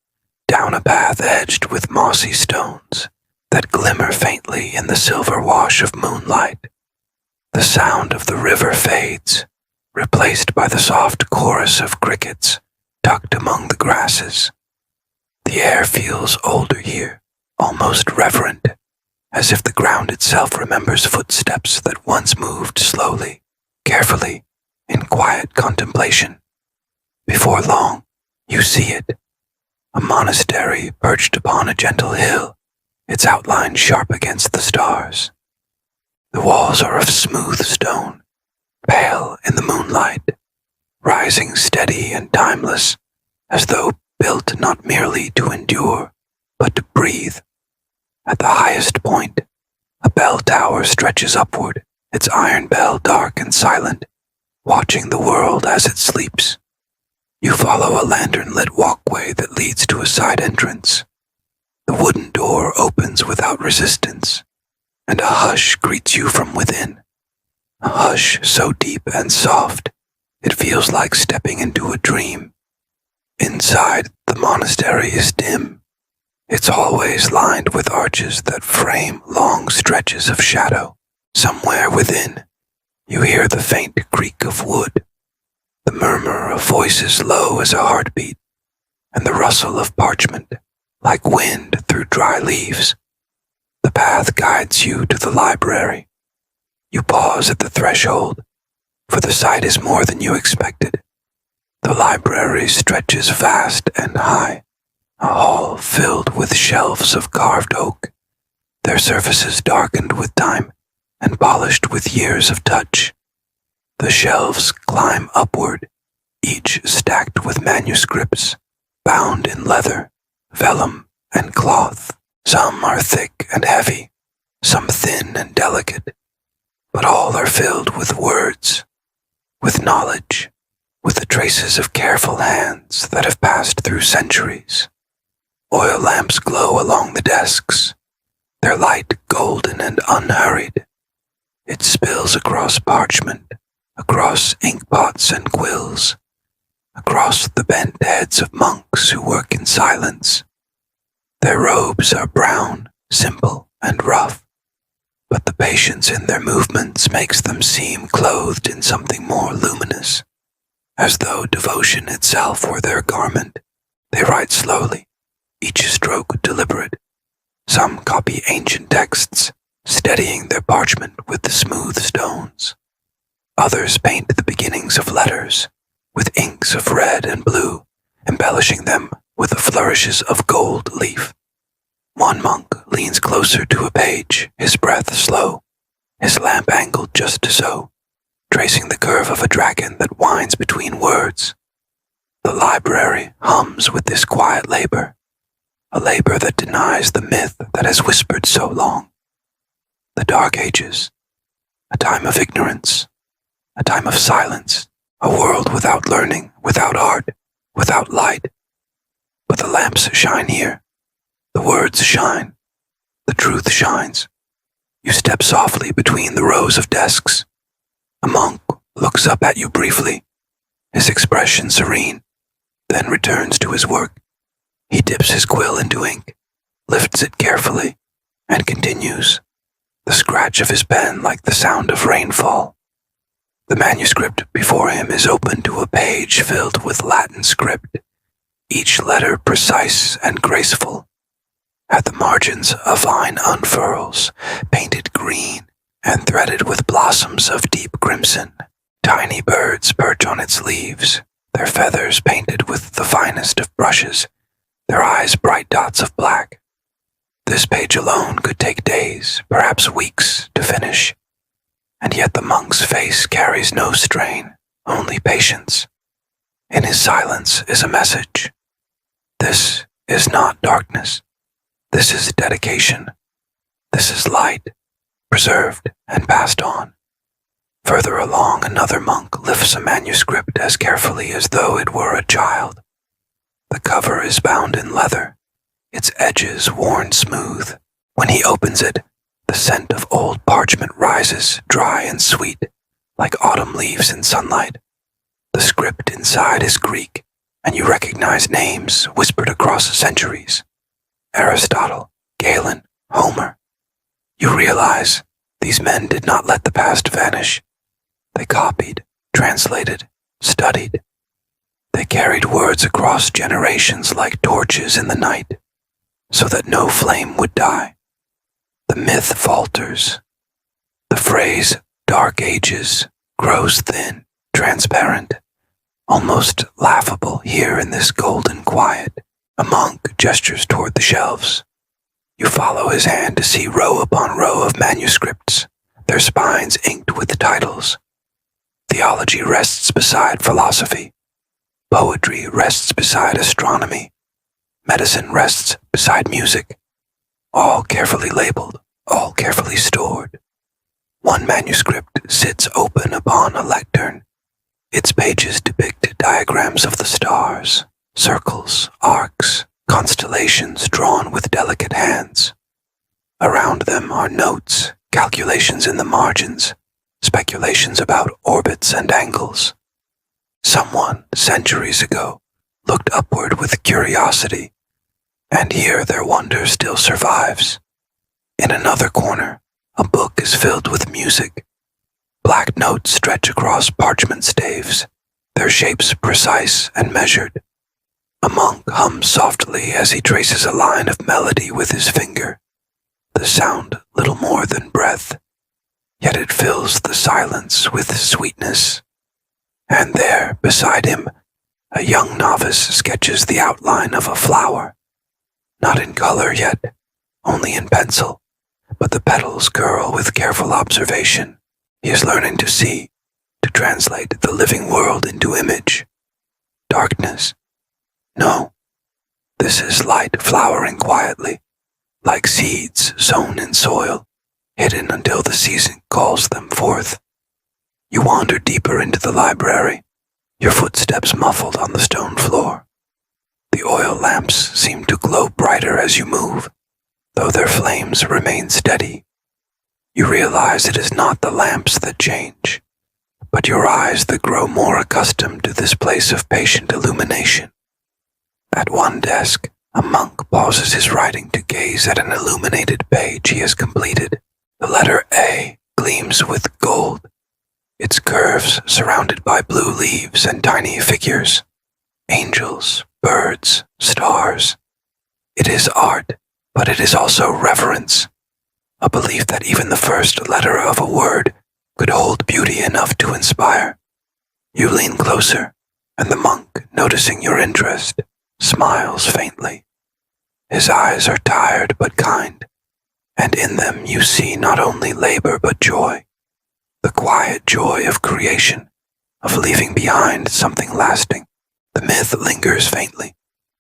down a path edged with mossy stones that glimmer faintly in the silver wash of moonlight. The sound of the river fades, replaced by the soft chorus of crickets tucked among the grasses. The air feels older here, almost reverent, as if the ground itself remembers footsteps that once moved slowly, carefully, in quiet contemplation. Before long, you see it, a monastery perched upon a gentle hill, its outline sharp against the stars. The walls are of smooth stone, pale in the moonlight, rising steady and timeless, as though built not merely to endure, but to breathe. At the highest point, a bell tower stretches upward, its iron bell dark and silent, watching the world as it sleeps. You follow a lantern-lit walkway that leads to a side entrance. The wooden door opens without resistance, and a hush greets you from within. A hush so deep and soft, it feels like stepping into a dream. Inside, the monastery is dim, its hallways lined with arches that frame long stretches of shadow. Somewhere within, you hear the faint creak of wood, the murmur of voices low as a heartbeat, and the rustle of parchment like wind through dry leaves. The path guides you to the library. You pause at the threshold, for the sight is more than you expected. The library stretches vast and high, a hall filled with shelves of carved oak, their surfaces darkened with time and polished with years of touch. The shelves climb upward, each stacked with manuscripts, bound in leather, vellum, and cloth. Some are thick and heavy, some thin and delicate, but all are filled with words, with knowledge, with the traces of careful hands that have passed through centuries. Oil lamps glow along the desks, their light golden and unhurried. It spills across parchment, across inkpots and quills, across the bent heads of monks who work in silence. Their robes are brown, simple, and rough, but the patience in their movements makes them seem clothed in something more luminous, as though devotion itself were their garment. They write slowly, each stroke deliberate. Some copy ancient texts, steadying their parchment with the smooth stones. Others paint the beginnings of letters, with inks of red and blue, embellishing them with the flourishes of gold leaf. One monk leans closer to a page, his breath slow, his lamp angled just so, tracing the curve of a dragon that winds between words. The library hums with this quiet labor, a labor that denies the myth that has whispered so long. The Dark Ages, a time of ignorance, a time of silence, a world without learning, without art, without light. But the lamps shine here, the words shine, the truth shines. You step softly between the rows of desks. A monk looks up at you briefly, his expression serene, then returns to his work. He dips his quill into ink, lifts it carefully, and continues, the scratch of his pen like the sound of rainfall. The manuscript before him is open to a page filled with Latin script, each letter precise and graceful. At the margins, a vine unfurls, painted green and threaded with blossoms of deep crimson. Tiny birds perch on its leaves, their feathers painted with the finest of brushes, their eyes bright dots of black. This page alone could take days, perhaps weeks, to finish, and yet the monk's face carries no strain, only patience. In his silence is a message. This is not darkness. This is dedication. This is light, preserved and passed on. Further along, another monk lifts a manuscript as carefully as though it were a child. The cover is bound in leather, its edges worn smooth. When he opens it, the scent of old parchment rises, dry and sweet, like autumn leaves in sunlight. The script inside is Greek, and you recognize names whispered across centuries. Aristotle, Galen, Homer. You realize these men did not let the past vanish. They copied, translated, studied. They carried words across generations like torches in the night, so that no flame would die. The myth falters. The phrase, Dark Ages, grows thin, transparent, almost laughable here in this golden quiet. A monk gestures toward the shelves. You follow his hand to see row upon row of manuscripts, their spines inked with titles. Theology rests beside philosophy. Poetry rests beside astronomy. Medicine rests beside music. All carefully labeled, all carefully stored. One manuscript sits open upon a lectern. Its pages depict diagrams of the stars, circles, arcs, constellations drawn with delicate hands. Around them are notes, calculations in the margins, speculations about orbits and angles. Someone, centuries ago, looked upward with curiosity, and here their wonder still survives. In another corner, a book is filled with music. Black notes stretch across parchment staves, their shapes precise and measured. A monk hums softly as he traces a line of melody with his finger. the sound little more than breath, yet it fills the silence with sweetness. And there, beside him, a young novice sketches the outline of a flower, not in color yet, only in pencil, but the petals curl with careful observation. He is learning to see, to translate the living world into image. Darkness? No. This is light flowering quietly, like seeds sown in soil, hidden until the season calls them forth. You wander deeper into the library, your footsteps muffled on the stone floor. The oil lamps seem to glow brighter as you move, though their flames remain steady. You realize it is not the lamps that change, but your eyes that grow more accustomed to this place of patient illumination. At one desk, a monk pauses his writing to gaze at an illuminated page he has completed. The letter A gleams with gold, its curves surrounded by blue leaves and tiny figures. Angels, birds, stars. It is art, but it is also reverence, a belief that even the first letter of a word could hold beauty enough to inspire. You lean closer, and the monk, noticing your interest, smiles faintly. His eyes are tired but kind, and in them you see not only labor but joy, the quiet joy of creation, of leaving behind something lasting. The myth lingers faintly,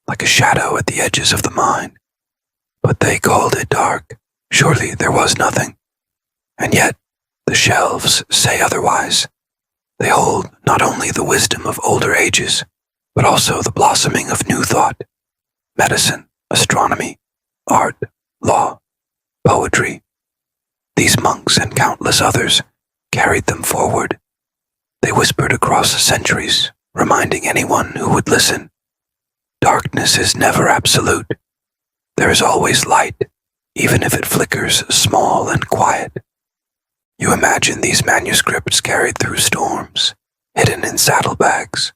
like a shadow at the edges of the mind. But they called it dark. Surely there was nothing. And yet, the shelves say otherwise. They hold not only the wisdom of older ages, but also the blossoming of new thought. Medicine, astronomy, art, law, poetry. These monks and countless others carried them forward. They whispered across the centuries, reminding anyone who would listen. Darkness is never absolute. There is always light, even if it flickers small and quiet. You imagine these manuscripts carried through storms, hidden in saddlebags,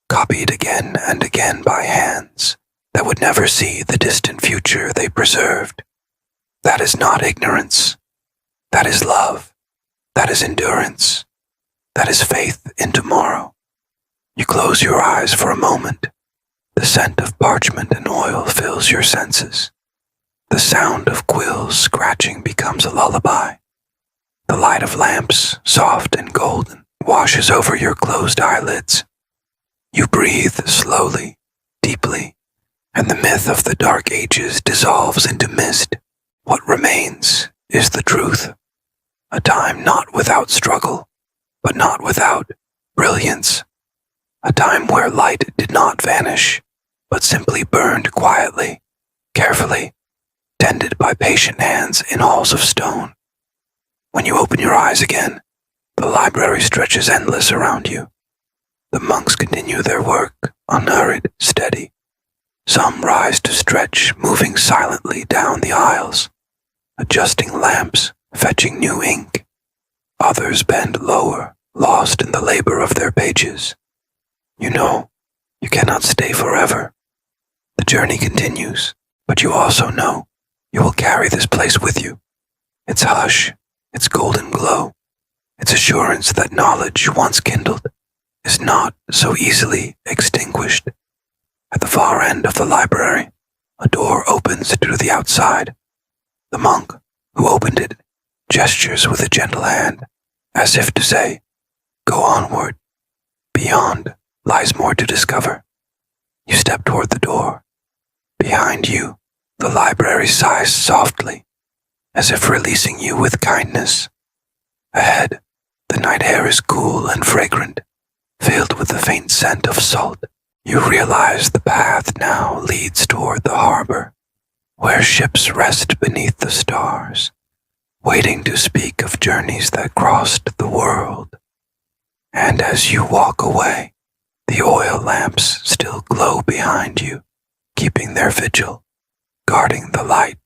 copied again and again by hands that would never see the distant future they preserved. That is not ignorance. That is love. That is endurance. That is faith in tomorrow. You close your eyes for a moment. The scent of parchment and oil fills your senses. The sound of quills scratching becomes a lullaby. The light of lamps, soft and golden, washes over your closed eyelids. You breathe slowly, deeply, and the myth of the dark ages dissolves into mist. What remains is the truth. A time not without struggle, but not without brilliance. A time where light did not vanish, but simply burned quietly, carefully, tended by patient hands in halls of stone. When you open your eyes again, the library stretches endless around you. The monks continue their work, unhurried, steady. Some rise to stretch, moving silently down the aisles, adjusting lamps, fetching new ink. Others bend lower, lost in the labor of their pages. You know, you cannot stay forever. The journey continues, but you also know you will carry this place with you. Its hush, its golden glow, its assurance that knowledge once kindled is not so easily extinguished. At the far end of the library, a door opens to the outside. The monk, who opened it, gestures with a gentle hand, as if to say, "Go onward. Beyond lies more to discover." You step toward the door. Behind you, the library sighs softly, as if releasing you with kindness. Ahead, the night air is cool and fragrant, filled with the faint scent of salt. You realize the path now leads toward the harbor, where ships rest beneath the stars, waiting to speak of journeys that crossed the world. And as you walk away, the oil lamps still glow behind you, keeping their vigil, guarding the light.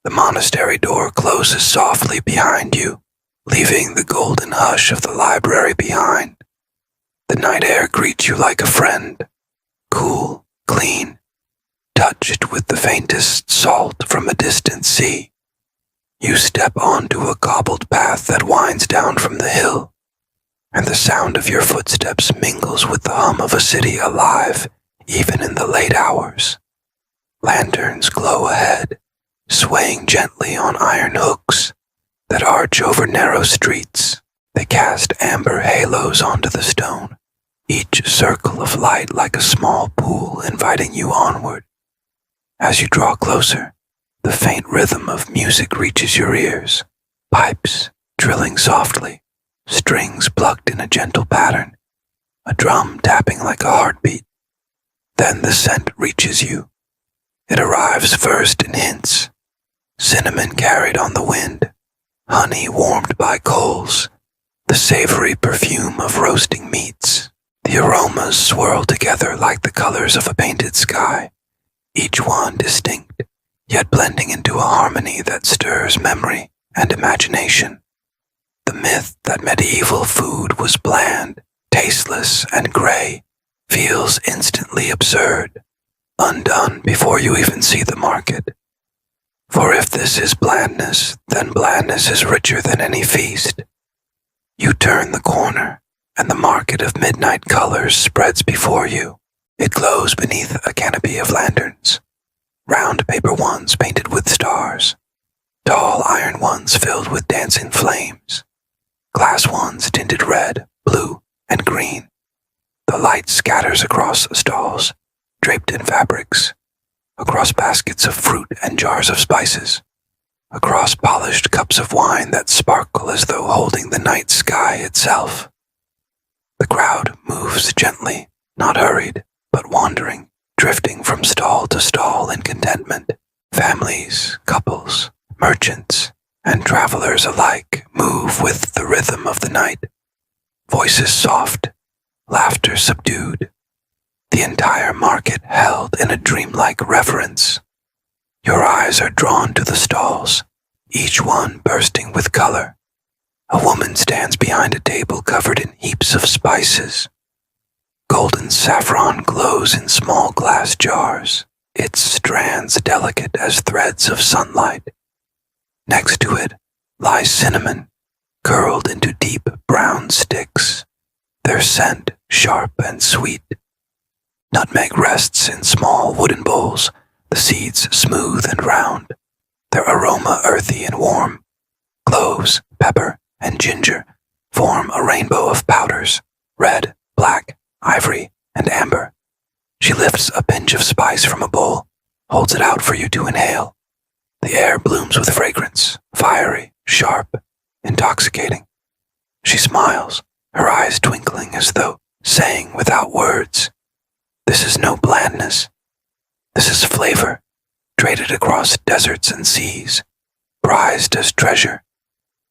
The monastery door closes softly behind you, leaving the golden hush of the library behind. The night air greets you like a friend, cool, clean, touched with the faintest salt from a distant sea. You step onto a cobbled path that winds down from the hill, and the sound of your footsteps mingles with the hum of a city alive even in the late hours. Lanterns glow ahead, swaying gently on iron hooks that arch over narrow streets. They cast amber halos onto the stone, each circle of light like a small pool inviting you onward. As you draw closer, the faint rhythm of music reaches your ears, pipes drilling softly, strings plucked in a gentle pattern, a drum tapping like a heartbeat. Then the scent reaches you. It arrives first in hints, cinnamon carried on the wind, honey warmed by coals, the savory perfume of roasting meats. The aromas swirl together like the colors of a painted sky, each one distinct, yet blending into a harmony that stirs memory and imagination. The myth that medieval food was bland, tasteless, and gray feels instantly absurd, undone before you even see the market. For if this is blandness, then blandness is richer than any feast. You turn the corner, and the market of midnight colors spreads before you. It glows beneath a canopy of lanterns, round paper ones painted with stars, tall iron ones filled with dancing flames, glass ones tinted red, blue, and green. The light scatters across stalls, draped in fabrics, across baskets of fruit and jars of spices, across polished cups of wine that sparkle as though holding the night sky itself. The crowd moves gently, not hurried, but wandering, drifting from stall to stall in contentment. Families, couples, merchants, and travelers alike move with the rhythm of the night. Voices soft, laughter subdued, the entire market held in a dreamlike reverence. Your eyes are drawn to the stalls, each one bursting with color. A woman stands behind a table covered in heaps of spices. Golden saffron glows in small glass jars, its strands delicate as threads of sunlight. Next to it lies cinnamon, curled into deep brown sticks, their scent sharp and sweet. Nutmeg rests in small wooden bowls, the seeds smooth and round, their aroma earthy and warm. Cloves, pepper, and ginger form a rainbow of powders, red, black, ivory, and amber. She lifts a pinch of spice from a bowl, holds it out for you to inhale. The air blooms with fragrance, fiery, sharp, intoxicating. She smiles, her eyes twinkling as though saying without words, "This is no blandness. This is flavor, traded across deserts and seas, prized as treasure,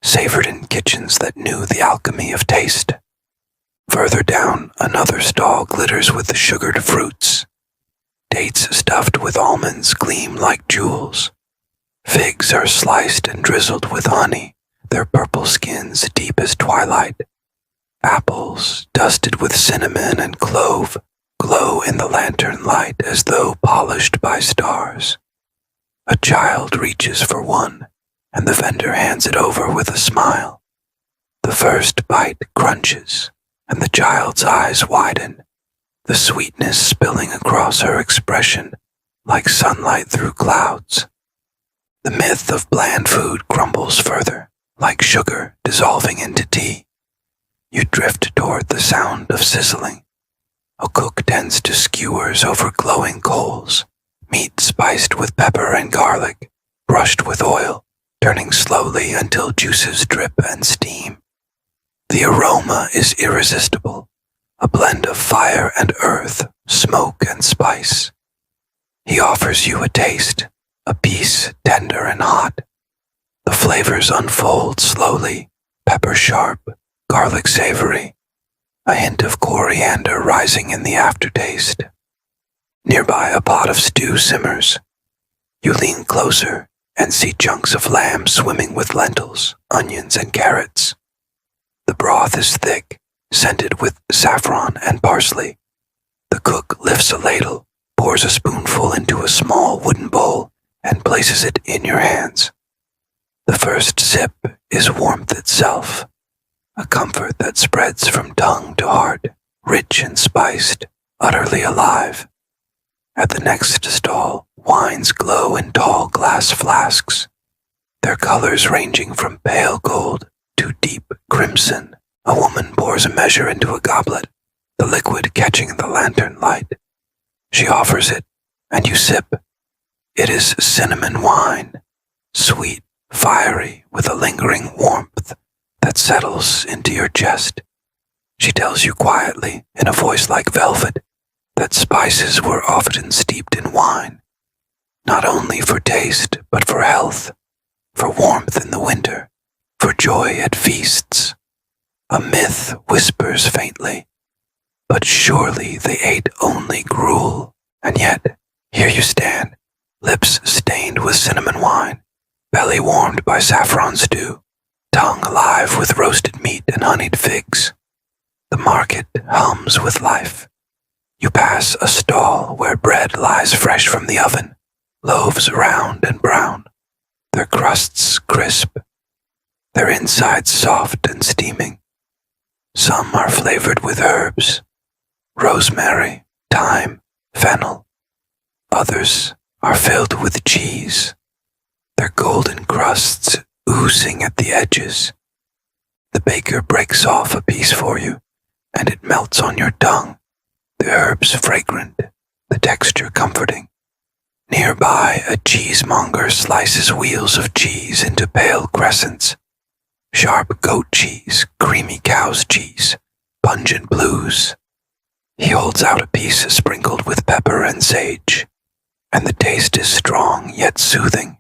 savored in kitchens that knew the alchemy of taste." Further down, another stall glitters with the sugared fruits. Dates stuffed with almonds gleam like jewels. Figs are sliced and drizzled with honey, their purple skins deep as twilight. Apples, dusted with cinnamon and clove, glow in the lantern light as though polished by stars. A child reaches for one, and the vendor hands it over with a smile. The first bite crunches, and the child's eyes widen, the sweetness spilling across her expression like sunlight through clouds. The myth of bland food crumbles further, like sugar dissolving into tea. You drift toward the sound of sizzling. A cook tends to skewers over glowing coals, meat spiced with pepper and garlic, brushed with oil, turning slowly until juices drip and steam. The aroma is irresistible, a blend of fire and earth, smoke and spice. He offers you a taste, a piece tender and hot. The flavors unfold slowly, pepper sharp, garlic savory, a hint of coriander rising in the aftertaste. Nearby, a pot of stew simmers. You lean closer and see chunks of lamb swimming with lentils, onions, and carrots. The broth is thick, scented with saffron and parsley. The cook lifts a ladle, pours a spoonful into a small wooden bowl, and places it in your hands. The first sip is warmth itself, a comfort that spreads from tongue to heart, rich and spiced, utterly alive. At the next stall, wines glow in tall glass flasks, their colors ranging from pale gold to deep crimson. A woman pours a measure into a goblet, the liquid catching the lantern light. She offers it, and you sip. It is cinnamon wine, sweet, fiery, with a lingering warmth that settles into your chest. She tells you quietly, in a voice like velvet, that spices were often steeped in wine, not only for taste, but for health, for warmth in the winter, for joy at feasts. A myth whispers faintly, but surely they ate only gruel, and yet, here you stand, lips stained with cinnamon wine, belly warmed by saffron stew, tongue alive with roasted meat and honeyed figs. The market hums with life. You pass a stall where bread lies fresh from the oven, loaves round and brown, their crusts crisp, their insides soft and steaming. Some are flavored with herbs, rosemary, thyme, fennel. Others are filled with cheese, their golden crusts oozing at the edges. The baker breaks off a piece for you, and it melts on your tongue, the herbs fragrant, the texture comforting. Nearby, a cheesemonger slices wheels of cheese into pale crescents. Sharp goat cheese, creamy cow's cheese, pungent blues. He holds out a piece sprinkled with pepper and sage, and the taste is strong yet soothing,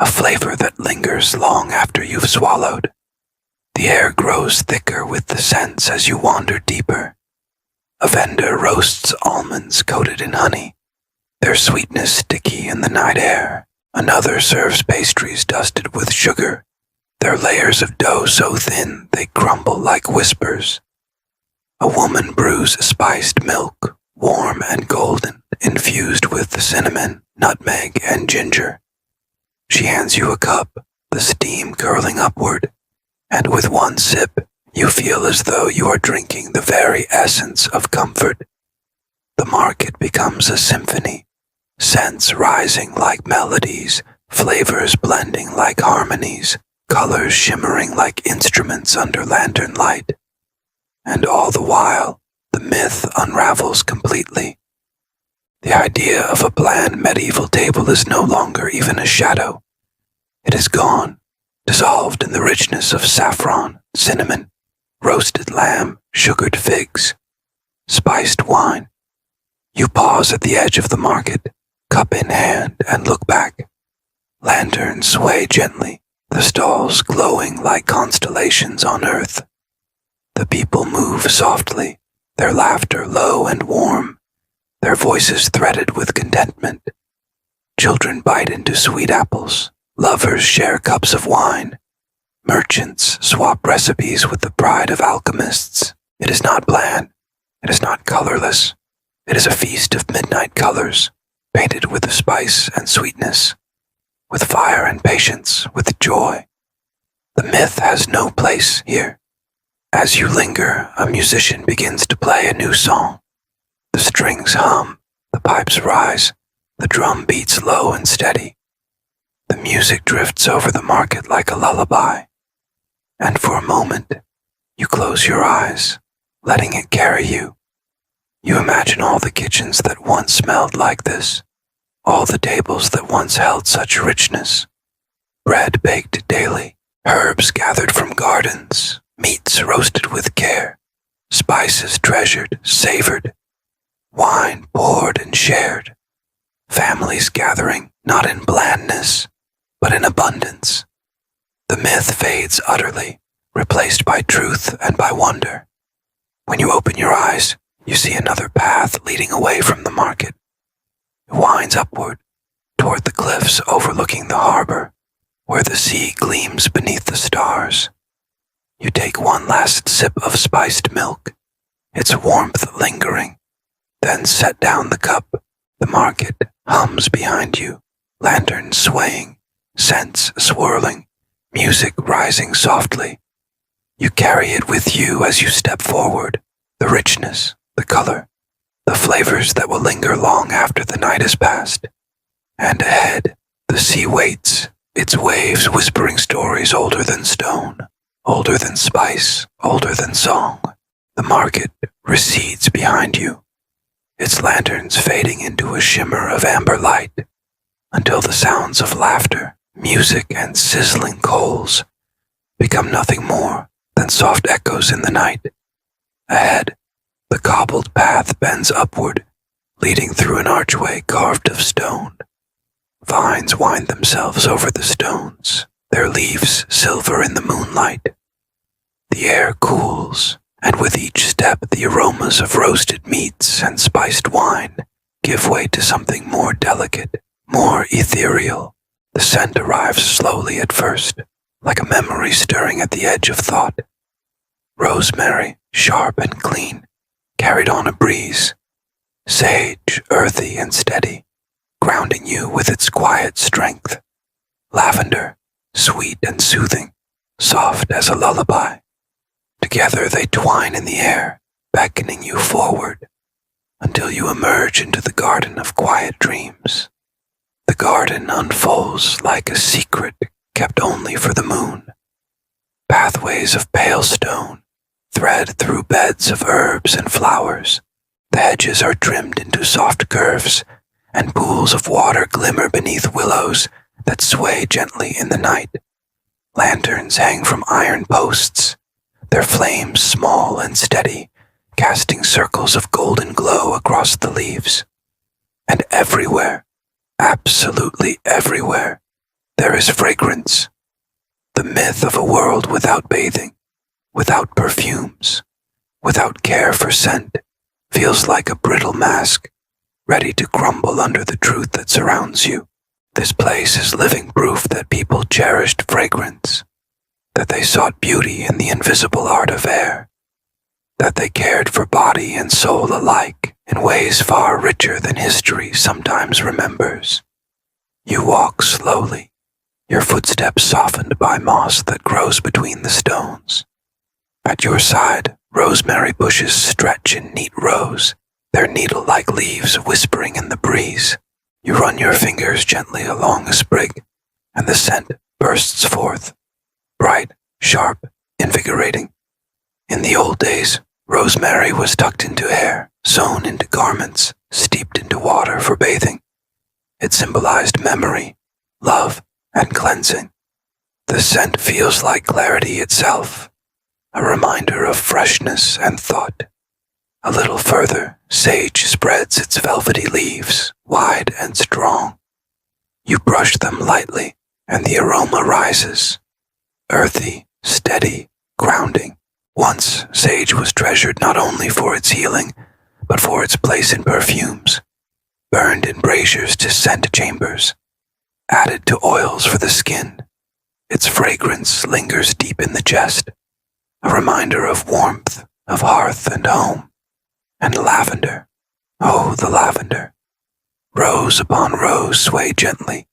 a flavor that lingers long after you've swallowed. The air grows thicker with the scents as you wander deeper. A vendor roasts almonds coated in honey, their sweetness sticky in the night air. Another serves pastries dusted with sugar, their layers of dough so thin they crumble like whispers. A woman brews spiced milk, warm and golden, infused with cinnamon, nutmeg, and ginger. She hands you a cup, the steam curling upward, and with one sip, you feel as though you are drinking the very essence of comfort. The market becomes a symphony, scents rising like melodies, flavors blending like harmonies, colors shimmering like instruments under lantern light. And all the while, the myth unravels completely. The idea of a bland medieval table is no longer even a shadow. It is gone, dissolved in the richness of saffron, cinnamon, roasted lamb, sugared figs, spiced wine. You pause at the edge of the market, cup in hand, and look back. Lanterns sway gently, the stalls glowing like constellations on earth. The people move softly, their laughter low and warm, their voices threaded with contentment. Children bite into sweet apples, lovers share cups of wine, merchants swap recipes with the pride of alchemists. It is not bland, it is not colorless, it is a feast of midnight colors, painted with spice and sweetness, with fire and patience, with joy. The myth has no place here. As you linger, a musician begins to play a new song. The strings hum, the pipes rise, the drum beats low and steady. The music drifts over the market like a lullaby, and for a moment, you close your eyes, letting it carry you. You imagine all the kitchens that once smelled like this, all the tables that once held such richness. Bread baked daily, herbs gathered from gardens, meats roasted with care, spices treasured, savored, wine poured and shared, families gathering not in blandness, but in abundance. The myth fades utterly, replaced by truth and by wonder. When you open your eyes, you see another path leading away from the market. It winds upward, toward the cliffs overlooking the harbor, where the sea gleams beneath the stars. You take one last sip of spiced milk, its warmth lingering, then set down the cup. The market hums behind you, lanterns swaying, scents swirling, music rising softly. You carry it with you as you step forward, the richness, the color, the flavors that will linger long after the night has passed. And ahead, the sea waits, its waves whispering stories older than stone, older than spice, older than song. The market recedes behind you, its lanterns fading into a shimmer of amber light, until the sounds of laughter, music, and sizzling coals become nothing more than soft echoes in the night. Ahead, the cobbled path bends upward, leading through an archway carved of stone. Vines wind themselves over the stones, their leaves silver in the moonlight. The air cools, and with each step the aromas of roasted meats and spiced wine give way to something more delicate, more ethereal. The scent arrives slowly at first, like a memory stirring at the edge of thought. Rosemary, sharp and clean, carried on a breeze. Sage, earthy and steady, grounding you with its quiet strength. Lavender, sweet and soothing, soft as a lullaby. Together they twine in the air, beckoning you forward, until you emerge into the garden of quiet dreams. The garden unfolds like a secret kept only for the moon. Pathways of pale stone thread through beds of herbs and flowers. The hedges are trimmed into soft curves, and pools of water glimmer beneath willows that sway gently in the night. Lanterns hang from iron posts, their flames small and steady, casting circles of golden glow across the leaves. And everywhere, absolutely everywhere, there is fragrance. The myth of a world without bathing, without perfumes, without care for scent, feels like a brittle mask, ready to crumble under the truth that surrounds you. This place is living proof that people cherished fragrance, that they sought beauty in the invisible art of air, that they cared for body and soul alike in ways far richer than history sometimes remembers. You walk slowly, your footsteps softened by moss that grows between the stones. At your side, rosemary bushes stretch in neat rows, their needle-like leaves whispering in the breeze. You run your fingers gently along a sprig, and the scent bursts forth, bright, sharp, invigorating. In the old days, rosemary was tucked into hair, sewn into garments, steeped into water for bathing. It symbolized memory, love, and cleansing. The scent feels like clarity itself, a reminder of freshness and thought. A little further, sage spreads its velvety leaves, wide and strong. You brush them lightly, and the aroma rises. Earthy, steady, grounding. Once, sage was treasured not only for its healing, but for its place in perfumes. Burned in braziers to scent chambers. Added to oils for the skin. Its fragrance lingers deep in the chest, a reminder of warmth, of hearth and home. And lavender, oh, the lavender. Rose upon rose sway gently,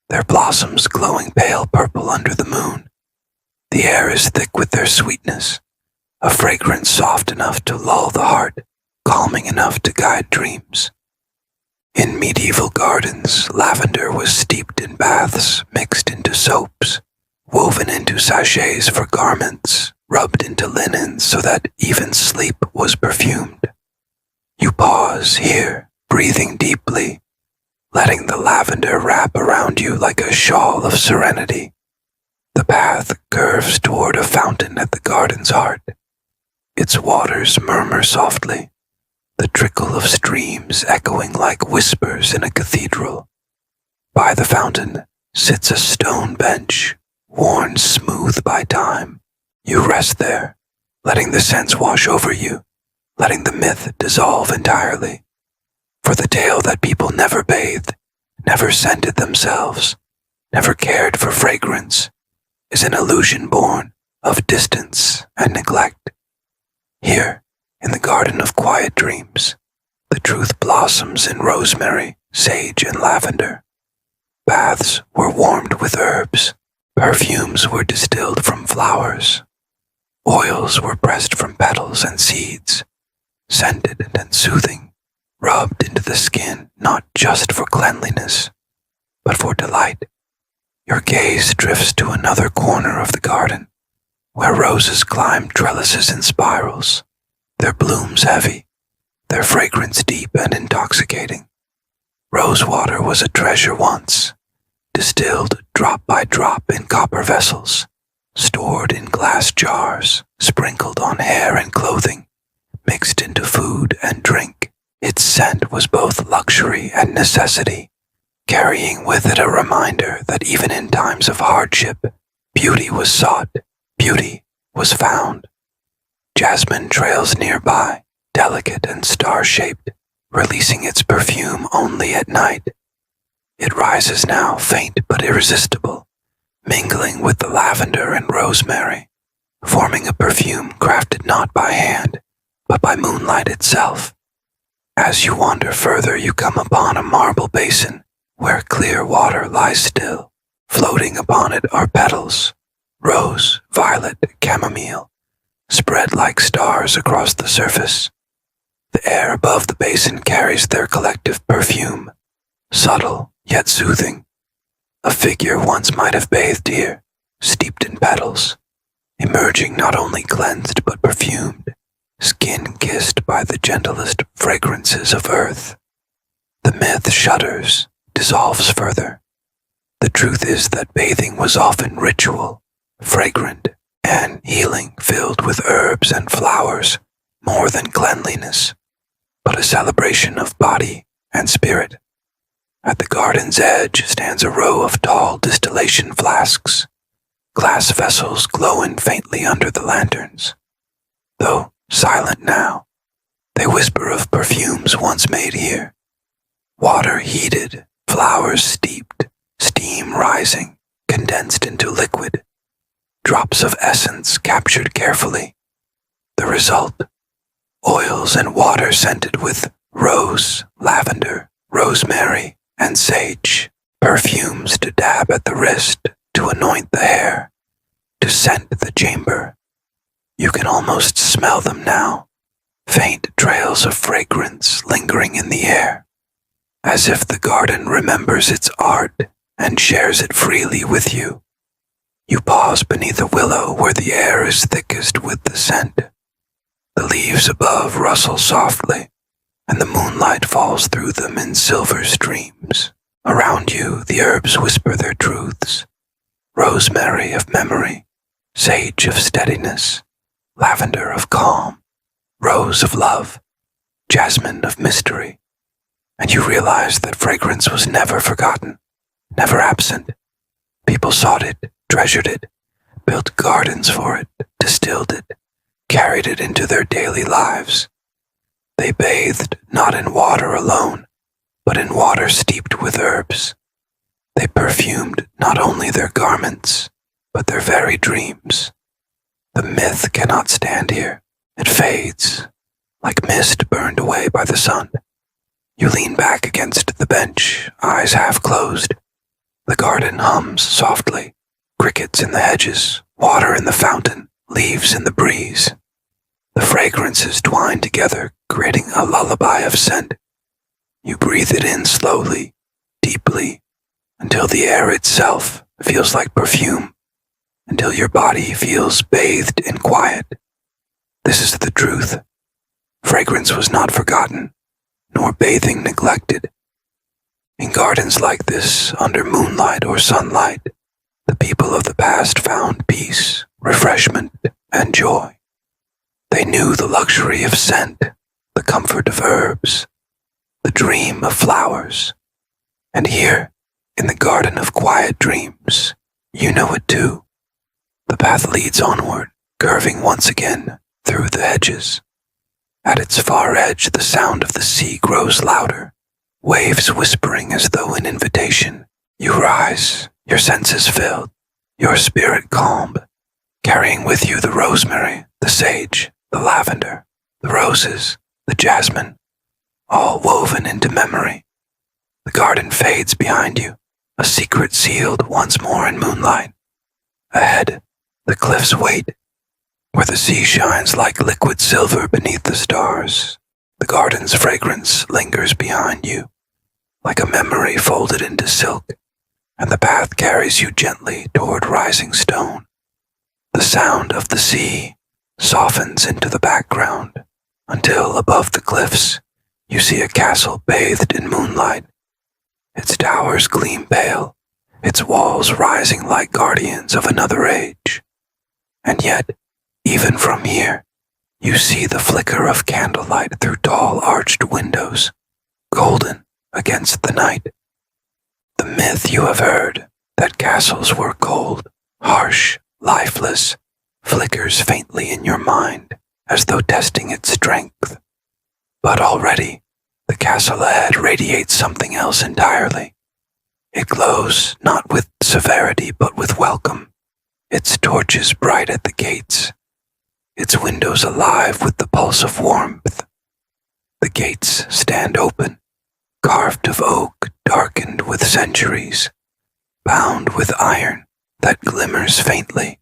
their blossoms glowing pale purple under the moon. The air is thick with their sweetness, a fragrance soft enough to lull the heart, calming enough to guide dreams. In medieval gardens, lavender was steeped in baths, mixed into soaps, woven into sachets for garments, rubbed into linens so that even sleep was perfumed. You pause here, breathing deeply, letting the lavender wrap around you like a shawl of serenity. The path curves toward a fountain at the garden's heart. Its waters murmur softly, the trickle of streams echoing like whispers in a cathedral. By the fountain sits a stone bench, worn smooth by time. You rest there, letting the scents wash over you, letting the myth dissolve entirely. For the tale that people never bathed, never scented themselves, never cared for fragrance, is an illusion born of distance and neglect. Here, in the garden of quiet dreams, the truth blossoms in rosemary, sage, and lavender. Baths were warmed with with herbs. Perfumes were distilled from flowers. Oils were pressed from petals and seeds, scented and soothing, rubbed into the skin not just for cleanliness, but for delight. Your gaze drifts to another corner of the garden, where roses climb trellises in spirals, their blooms heavy, their fragrance deep and intoxicating. Rosewater was a treasure once, distilled drop by drop in copper vessels, stored in glass jars, sprinkled on hair and clothing, mixed into food and drink. Its scent was both luxury and necessity, carrying with it a reminder that even in times of hardship, beauty was sought, beauty was found. Jasmine trails nearby, delicate and star-shaped, releasing its perfume only at night. It rises now, faint but irresistible, mingling with the lavender and rosemary, forming a perfume crafted not by hand, but by moonlight itself. As you wander further, you come upon a marble basin where clear water lies still. Floating upon it are petals, rose, violet, chamomile, spread like stars across the surface. The air above the basin carries their collective perfume, subtle yet soothing. A figure once might have bathed here, steeped in petals, emerging not only cleansed but perfumed, skin kissed by the gentlest fragrances of earth. The myth shudders, dissolves further. The truth is that bathing was often ritual, fragrant, and healing, filled with herbs and flowers, more than cleanliness, but a celebration of body and spirit. At the garden's edge stands a row of tall distillation flasks, glass vessels glowing faintly under the lanterns. Though silent now, they whisper of perfumes once made here. Water heated, flowers steeped, steam rising, condensed into liquid, drops of essence captured carefully. The result, oils and water scented with rose, lavender, rosemary, and sage, perfumes to dab at the wrist, to anoint the hair, to scent the chamber. You can almost smell them now, faint trails of fragrance lingering in the air, as if the garden remembers its art and shares it freely with you. You pause beneath a willow where the air is thickest with the scent. The leaves above rustle softly, and the moonlight falls through them in silver streams. Around you, the herbs whisper their truths. Rosemary of memory, sage of steadiness, lavender of calm, rose of love, jasmine of mystery. And you realize that fragrance was never forgotten, never absent. People sought it, treasured it, built gardens for it, distilled it, carried it into their daily lives. They bathed not in water alone, but in water steeped with herbs. They perfumed not only their garments, but their very dreams. The myth cannot stand here. It fades, like mist burned away by the sun. You lean back against the bench, eyes half closed. The garden hums softly, crickets in the hedges, water in the fountain, leaves in the breeze. The fragrances twine together, creating a lullaby of scent. You breathe it in slowly, deeply, until the air itself feels like perfume, until your body feels bathed in quiet. This is the truth. Fragrance was not forgotten, nor bathing neglected. In gardens like this, under moonlight or sunlight, the people of the past found peace, refreshment, and joy. They knew the luxury of scent, the comfort of herbs, the dream of flowers. And here, in the garden of quiet dreams, you know it too. The path leads onward, curving once again through the hedges. At its far edge, the sound of the sea grows louder, waves whispering as though in invitation. You rise, your senses filled, your spirit calmed, carrying with you the rosemary, the sage, the lavender, the roses, the jasmine, all woven into memory. The garden fades behind you, a secret sealed once more in moonlight. Ahead, the cliffs wait, where the sea shines like liquid silver beneath the stars. The garden's fragrance lingers behind you, like a memory folded into silk, and the path carries you gently toward rising stone. The sound of the sea softens into the background, until above the cliffs you see a castle bathed in moonlight. Its towers gleam pale, its walls rising like guardians of another age. And yet, even from here, you see the flicker of candlelight through tall arched windows, golden against the night. The myth you have heard, that castles were cold, harsh, lifeless, flickers faintly in your mind as though testing its strength. But already, the castle ahead radiates something else entirely. It glows not with severity but with welcome, its torches bright at the gates, its windows alive with the pulse of warmth. The gates stand open, carved of oak darkened with centuries, bound with iron that glimmers faintly.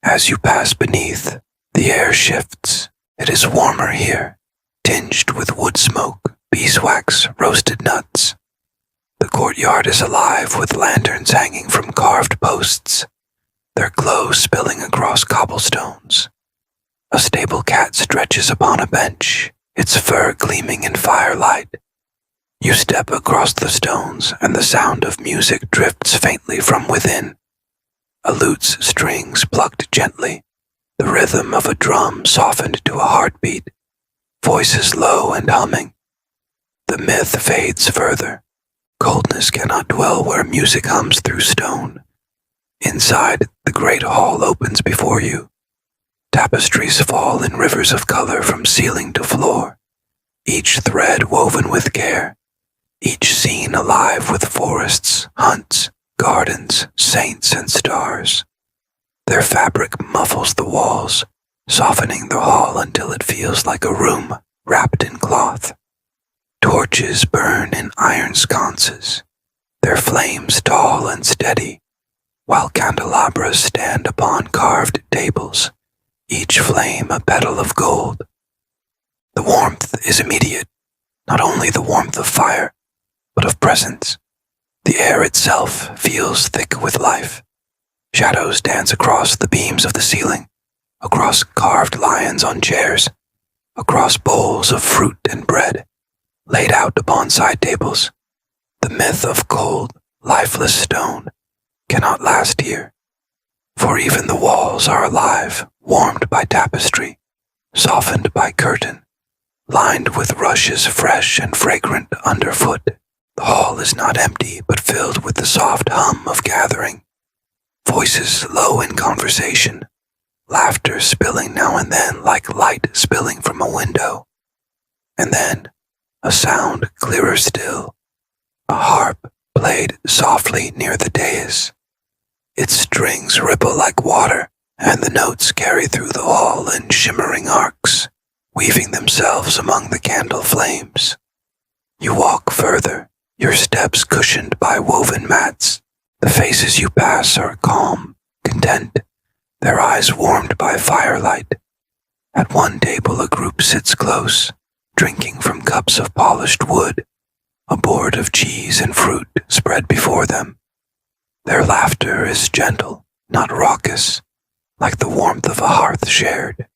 As you pass beneath, the air shifts. It is warmer here, tinged with wood smoke, beeswax, roasted nuts. The courtyard is alive with lanterns hanging from carved posts, their glow spilling across cobblestones. A stable cat stretches upon a bench, its fur gleaming in firelight. You step across the stones, and the sound of music drifts faintly from within. A lute's strings plucked gently, the rhythm of a drum softened to a heartbeat, voices low and humming. The myth fades further. Coldness cannot dwell where music hums through stone. Inside, the great hall opens before you. Tapestries fall in rivers of color from ceiling to floor, each thread woven with care, each scene alive with forests, hunts, gardens, saints, and stars. Their fabric muffles the walls, softening the hall until it feels like a room wrapped in cloth. Torches burn in iron sconces, their flames tall and steady, while candelabras stand upon carved tables, each flame a petal of gold. The warmth is immediate, not only the warmth of fire, but of presence. The air itself feels thick with life. Shadows dance across the beams of the ceiling, across carved lions on chairs, across bowls of fruit and bread, laid out upon side tables. The myth of cold, lifeless stone cannot last here, for even the walls are alive, warmed by tapestry, softened by curtain, lined with rushes fresh and fragrant underfoot. The hall is not empty, but filled with the soft hum of gathering. Voices low in conversation, laughter spilling now and then like light spilling from a window. And then, a sound clearer still, a harp played softly near the dais. Its strings ripple like water, and the notes carry through the hall in shimmering arcs, weaving themselves among the candle flames. You walk further, your steps cushioned by woven mats. The faces you pass are calm, content, their eyes warmed by firelight. At one table a group sits close, drinking from cups of polished wood, a board of cheese and fruit spread before them. Their laughter is gentle, not raucous, like the warmth of a hearth shared.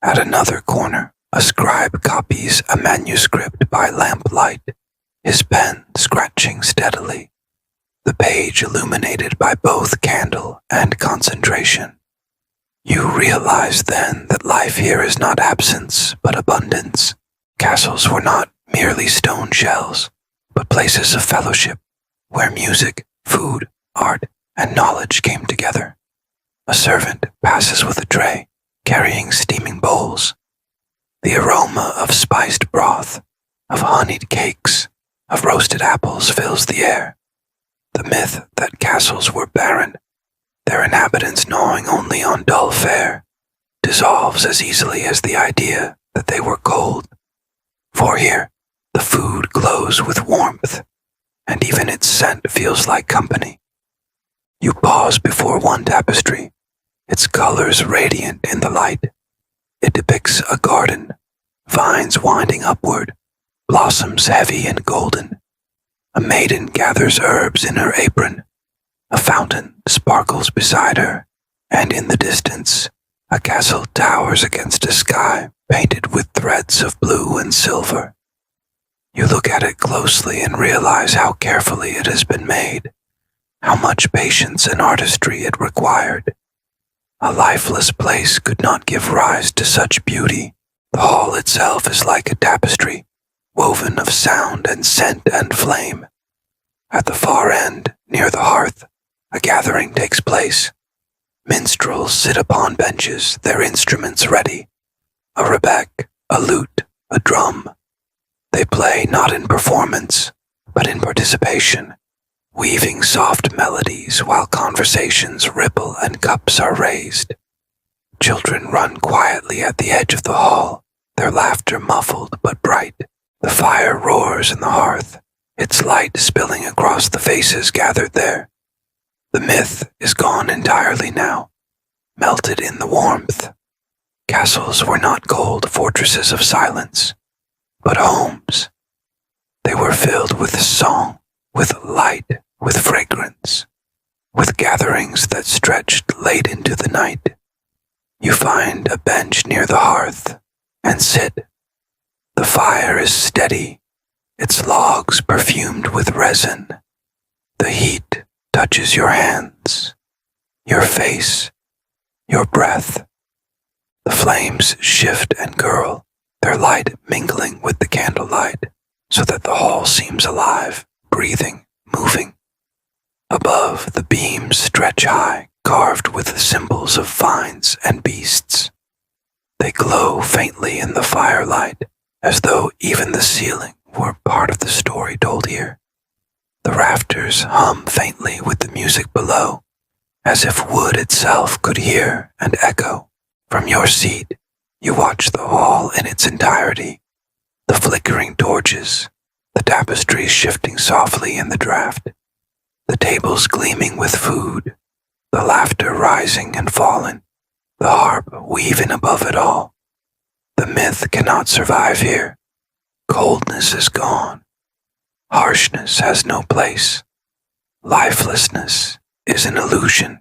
At another corner, a scribe copies a manuscript by lamplight, his pen scratching steadily, the page illuminated by both candle and concentration. You realize then that life here is not absence, but abundance. Castles were not merely stone shells, but places of fellowship, where music, food, art, and knowledge came together. A servant passes with a tray, carrying steaming bowls. The aroma of spiced broth, of honeyed cakes, of roasted apples fills the air. The myth that castles were barren, their inhabitants gnawing only on dull fare, dissolves as easily as the idea that they were cold. For here, the food glows with warmth, and even its scent feels like company. You pause before one tapestry, its colors radiant in the light. It depicts a garden, vines winding upward, blossoms heavy and golden. A maiden gathers herbs in her apron. A fountain sparkles beside her, and in the distance, a castle towers against a sky painted with threads of blue and silver. You look at it closely and realize how carefully it has been made, how much patience and artistry it required. A lifeless place could not give rise to such beauty. The hall itself is like a tapestry, woven of sound and scent and flame. At the far end, near the hearth, a gathering takes place. Minstrels sit upon benches, their instruments ready. A rebec, a lute, a drum. They play not in performance, but in participation, weaving soft melodies while conversations ripple and cups are raised. Children run quietly at the edge of the hall, their laughter muffled but bright. The fire roars in the hearth, its light spilling across the faces gathered there. The myth is gone entirely now, melted in the warmth. Castles were not cold fortresses of silence, but homes. They were filled with song, with light, with fragrance, with gatherings that stretched late into the night. You find a bench near the hearth and sit. The fire is steady, its logs perfumed with resin. The heat touches your hands, your face, your breath. The flames shift and curl, their light mingling with the candlelight, so that the hall seems alive, breathing, moving. Above, the beams stretch high, carved with the symbols of vines and beasts. They glow faintly in the firelight, as though even the ceiling were part of the story told here. The rafters hum faintly with the music below, as if wood itself could hear and echo. From your seat, you watch the hall in its entirety, the flickering torches, the tapestries shifting softly in the draught, the tables gleaming with food, the laughter rising and falling, the harp weaving above it all. The myth cannot survive here. Coldness is gone. Harshness has no place. Lifelessness is an illusion.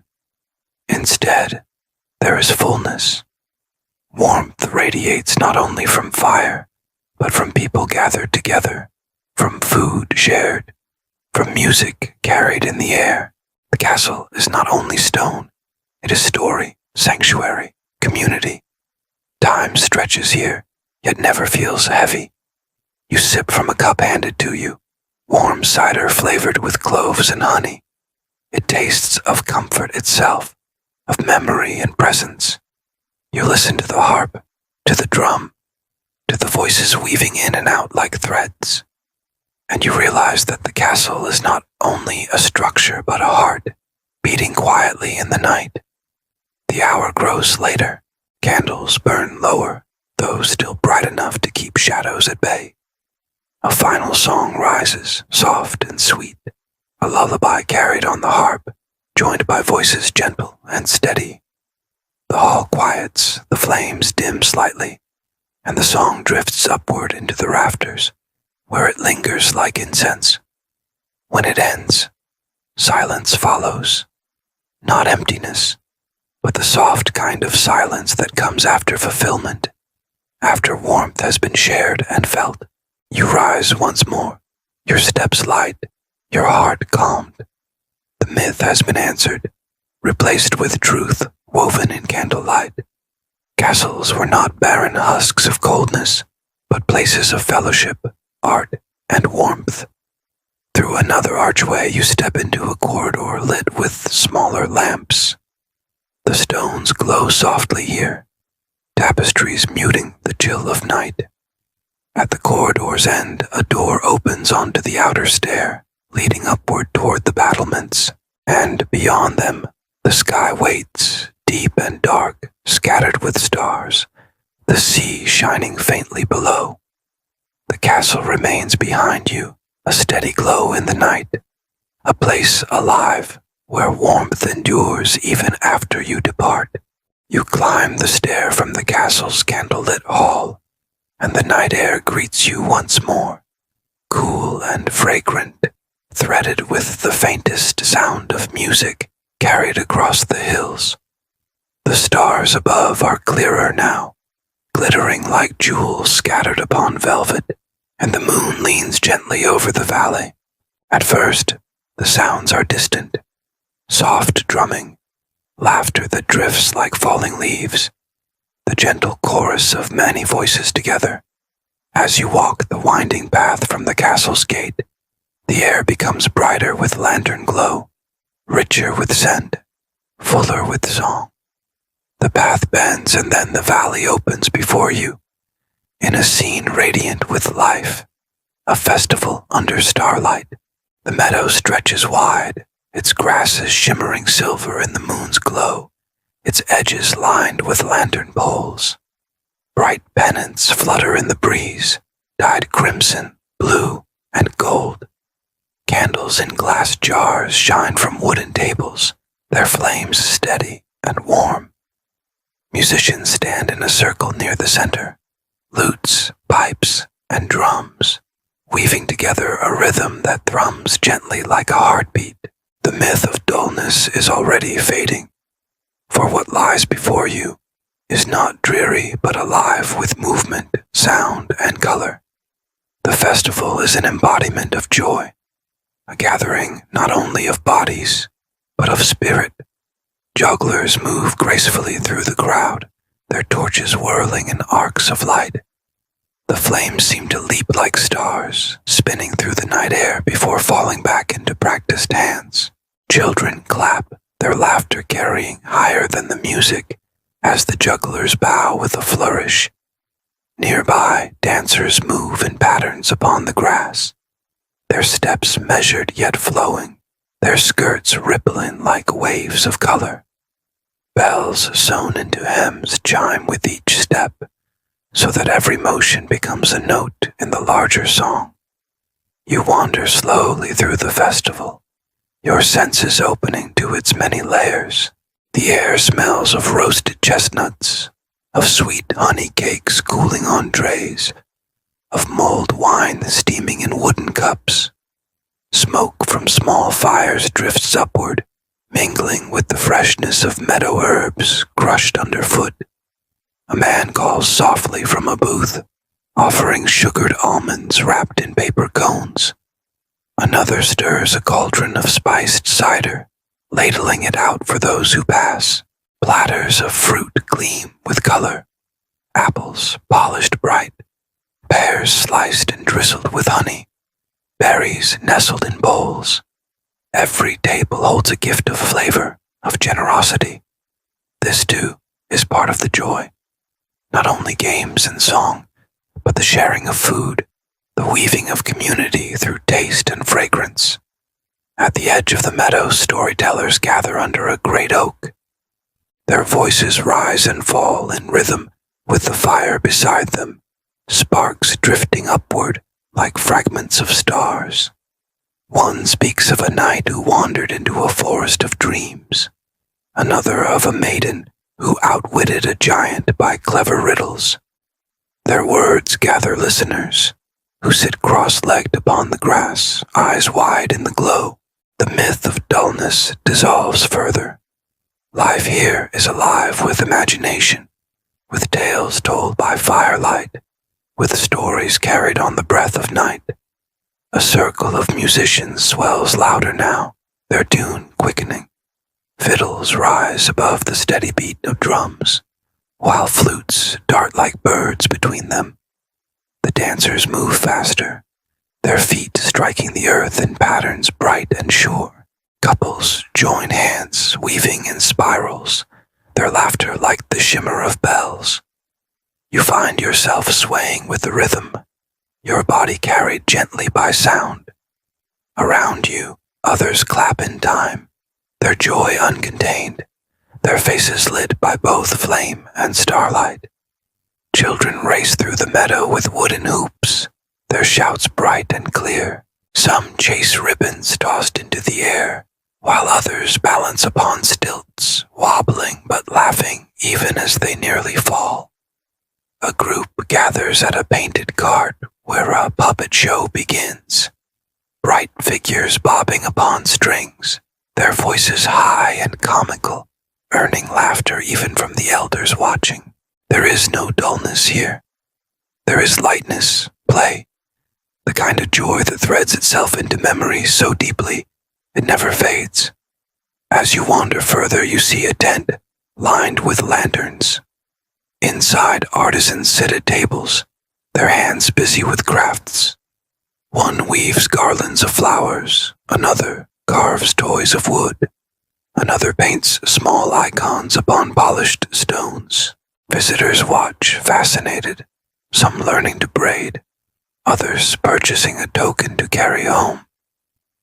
Instead, there is fullness. Warmth radiates not only from fire, but from people gathered together, from food shared, from music carried in the air. The castle is not only stone, it is story, sanctuary, community. Time stretches here, yet never feels heavy. You sip from a cup handed to you, warm cider flavored with cloves and honey. It tastes of comfort itself, of memory and presence. You listen to the harp, to the drum, to the voices weaving in and out like threads. And you realize that the castle is not only a structure but a heart, beating quietly in the night. The hour grows later. Candles burn lower, though still bright enough to keep shadows at bay. A final song rises, soft and sweet, a lullaby carried on the harp, joined by voices gentle and steady. The hall quiets, the flames dim slightly, and the song drifts upward into the rafters, where it lingers like incense. When it ends, silence follows, not emptiness, but the soft kind of silence that comes after fulfillment, after warmth has been shared and felt. You rise once more, your steps light, your heart calmed. The myth has been answered, replaced with truth woven in candlelight. Castles were not barren husks of coldness, but places of fellowship, art, and warmth. Through another archway you step into a corridor lit with smaller lamps. The stones glow softly here, tapestries muting the chill of night. At the corridor's end, a door opens onto the outer stair, leading upward toward the battlements, and beyond them, the sky waits, deep and dark, scattered with stars, the sea shining faintly below. The castle remains behind you, a steady glow in the night, a place alive where warmth endures even after you depart. You climb the stair from the castle's candlelit hall, and the night air greets you once more, cool and fragrant, threaded with the faintest sound of music carried across the hills. The stars above are clearer now, glittering like jewels scattered upon velvet, and the moon leans gently over the valley. At first, the sounds are distant, soft drumming, laughter that drifts like falling leaves, the gentle chorus of many voices together. As you walk the winding path from the castle's gate, the air becomes brighter with lantern glow, richer with scent, fuller with song. The path bends and then the valley opens before you, in a scene radiant with life, a festival under starlight. The meadow stretches wide, its grasses shimmering silver in the moon's glow, its edges lined with lantern poles. Bright pennants flutter in the breeze, dyed crimson, blue, and gold. Candles in glass jars shine from wooden tables, their flames steady and warm. Musicians stand in a circle near the center, lutes, pipes, and drums, weaving together a rhythm that thrums gently like a heartbeat. The myth of dullness is already fading, for what lies before you is not dreary but alive with movement, sound, and color. The festival is an embodiment of joy, a gathering not only of bodies, but of spirit. Jugglers move gracefully through the crowd, their torches whirling in arcs of light. The flames seem to leap like stars, spinning through the night air before falling back into practiced hands. Children clap, their laughter carrying higher than the music as the jugglers bow with a flourish. Nearby, dancers move in patterns upon the grass, their steps measured yet flowing, their skirts rippling like waves of color. Bells sewn into hems chime with each step, so that every motion becomes a note in the larger song. You wander slowly through the festival, your senses opening to its many layers. The air smells of roasted chestnuts, of sweet honey cakes cooling on trays, of mulled wine steaming in wooden cups. Smoke from small fires drifts upward, mingling with the freshness of meadow herbs crushed underfoot. A man calls softly from a booth, offering sugared almonds wrapped in paper cones. Another stirs a cauldron of spiced cider, ladling it out for those who pass. Platters of fruit gleam with color, apples polished bright, pears sliced and drizzled with honey, berries nestled in bowls. Every table holds a gift of flavor, of generosity. This, too, is part of the joy. Not only games and song, but the sharing of food, the weaving of community through taste and fragrance. At the edge of the meadow, storytellers gather under a great oak. Their voices rise and fall in rhythm with the fire beside them, sparks drifting upward like fragments of stars. One speaks of a knight who wandered into a forest of dreams, another of a maiden who outwitted a giant by clever riddles. Their words gather listeners, who sit cross-legged upon the grass, eyes wide in the glow. The myth of dullness dissolves further. Life here is alive with imagination, with tales told by firelight, with stories carried on the breath of night. A circle of musicians swells louder now, their tune quickening. Fiddles rise above the steady beat of drums, while flutes dart like birds between them. The dancers move faster, their feet striking the earth in patterns bright and sure. Couples join hands, weaving in spirals, their laughter like the shimmer of bells. You find yourself swaying with the rhythm, your body carried gently by sound. Around you, others clap in time, their joy uncontained, their faces lit by both flame and starlight. Children race through the meadow with wooden hoops, their shouts bright and clear, Some chase ribbons tossed into the air, while others balance upon stilts, wobbling but laughing even as they nearly fall. A group gathers at a painted cart where a puppet show begins. Bright figures bobbing upon strings, their voices high and comical, earning laughter even from the elders watching. There is no dullness here. There is lightness, play, the kind of joy that threads itself into memory so deeply it never fades. As you wander further, you see a tent lined with lanterns. Inside, artisans sit at tables, their hands busy with crafts. One weaves garlands of flowers, another carves toys of wood, another paints small icons upon polished stones. Visitors watch, fascinated, some learning to braid, others purchasing a token to carry home.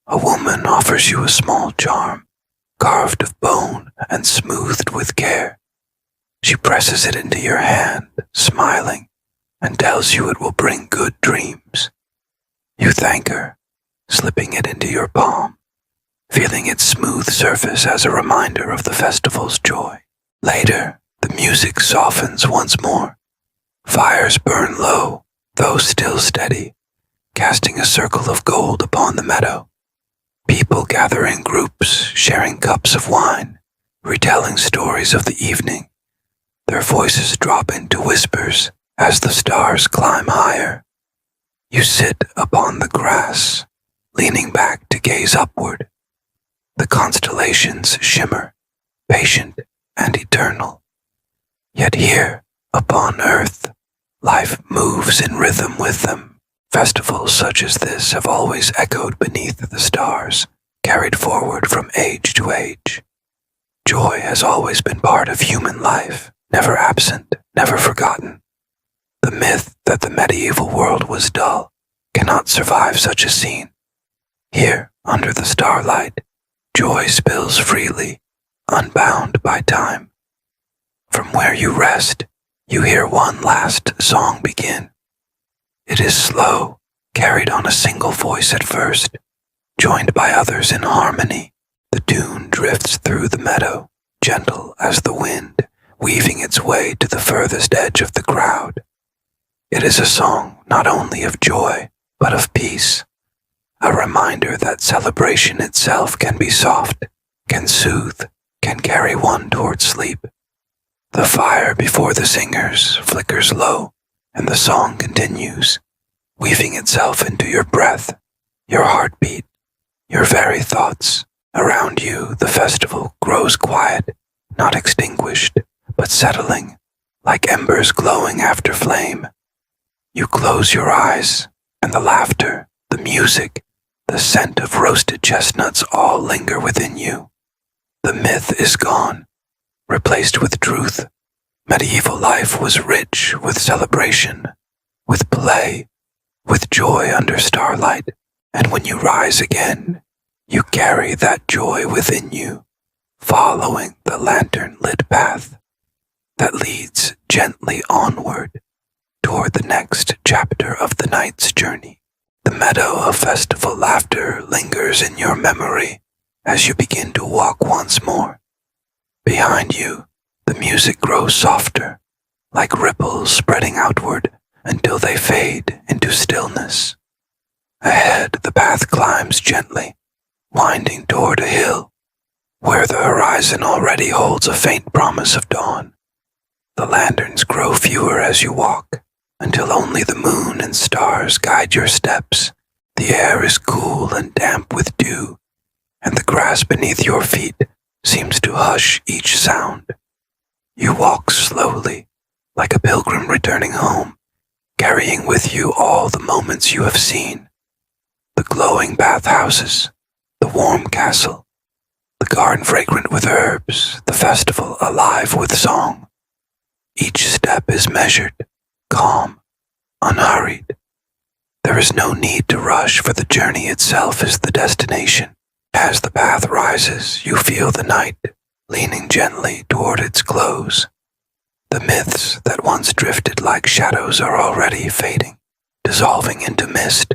A woman offers you a small charm, carved of bone and smoothed with care. She presses it into your hand, smiling, and tells you it will bring good dreams. You thank her, slipping it into your palm, feeling its smooth surface as a reminder of the festival's joy. Later, the music softens once more. Fires burn low, though still steady, casting a circle of gold upon the meadow. People gather in groups, sharing cups of wine, retelling stories of the evening. Their voices drop into whispers as the stars climb higher. You sit upon the grass, leaning back to gaze upward. The constellations shimmer, patient and eternal. Yet here, upon earth, life moves in rhythm with them. Festivals such as this have always echoed beneath the stars, carried forward from age to age. Joy has always been part of human life, never absent, never forgotten. The myth that the medieval world was dull cannot survive such a scene. Here, under the starlight, joy spills freely, unbound by time. From where you rest, you hear one last song begin. It is slow, carried on a single voice at first, joined by others in harmony. The tune drifts through the meadow, gentle as the wind, weaving its way to the furthest edge of the crowd. It is a song not only of joy, but of peace, a reminder that celebration itself can be soft, can soothe, can carry one toward sleep. The fire before the singers flickers low, and the song continues, weaving itself into your breath, your heartbeat, your very thoughts. Around you, the festival grows quiet, not extinguished, but settling, like embers glowing after flame. You close your eyes, and the laughter, the music, the scent of roasted chestnuts all linger within you. The myth is gone, replaced with truth. Medieval life was rich with celebration, with play, with joy under starlight, and when you rise again, you carry that joy within you, following the lantern-lit path that leads gently onward toward the next chapter of the night's journey. The meadow of festival laughter lingers in your memory as you begin to walk once more. Behind you, the music grows softer, like ripples spreading outward until they fade into stillness. Ahead, the path climbs gently, winding toward a hill, where the horizon already holds a faint promise of dawn. The lanterns grow fewer as you walk, until only the moon and stars guide your steps. The air is cool and damp with dew, and the grass beneath your feet seems to hush each sound. You walk slowly, like a pilgrim returning home, carrying with you all the moments you have seen. The glowing bathhouses, the warm castle, the garden fragrant with herbs, the festival alive with song. Each step is measured, calm, unhurried. There is no need to rush, for the journey itself is the destination. As the path rises, you feel the night leaning gently toward its close. The myths that once drifted like shadows are already fading, dissolving into mist.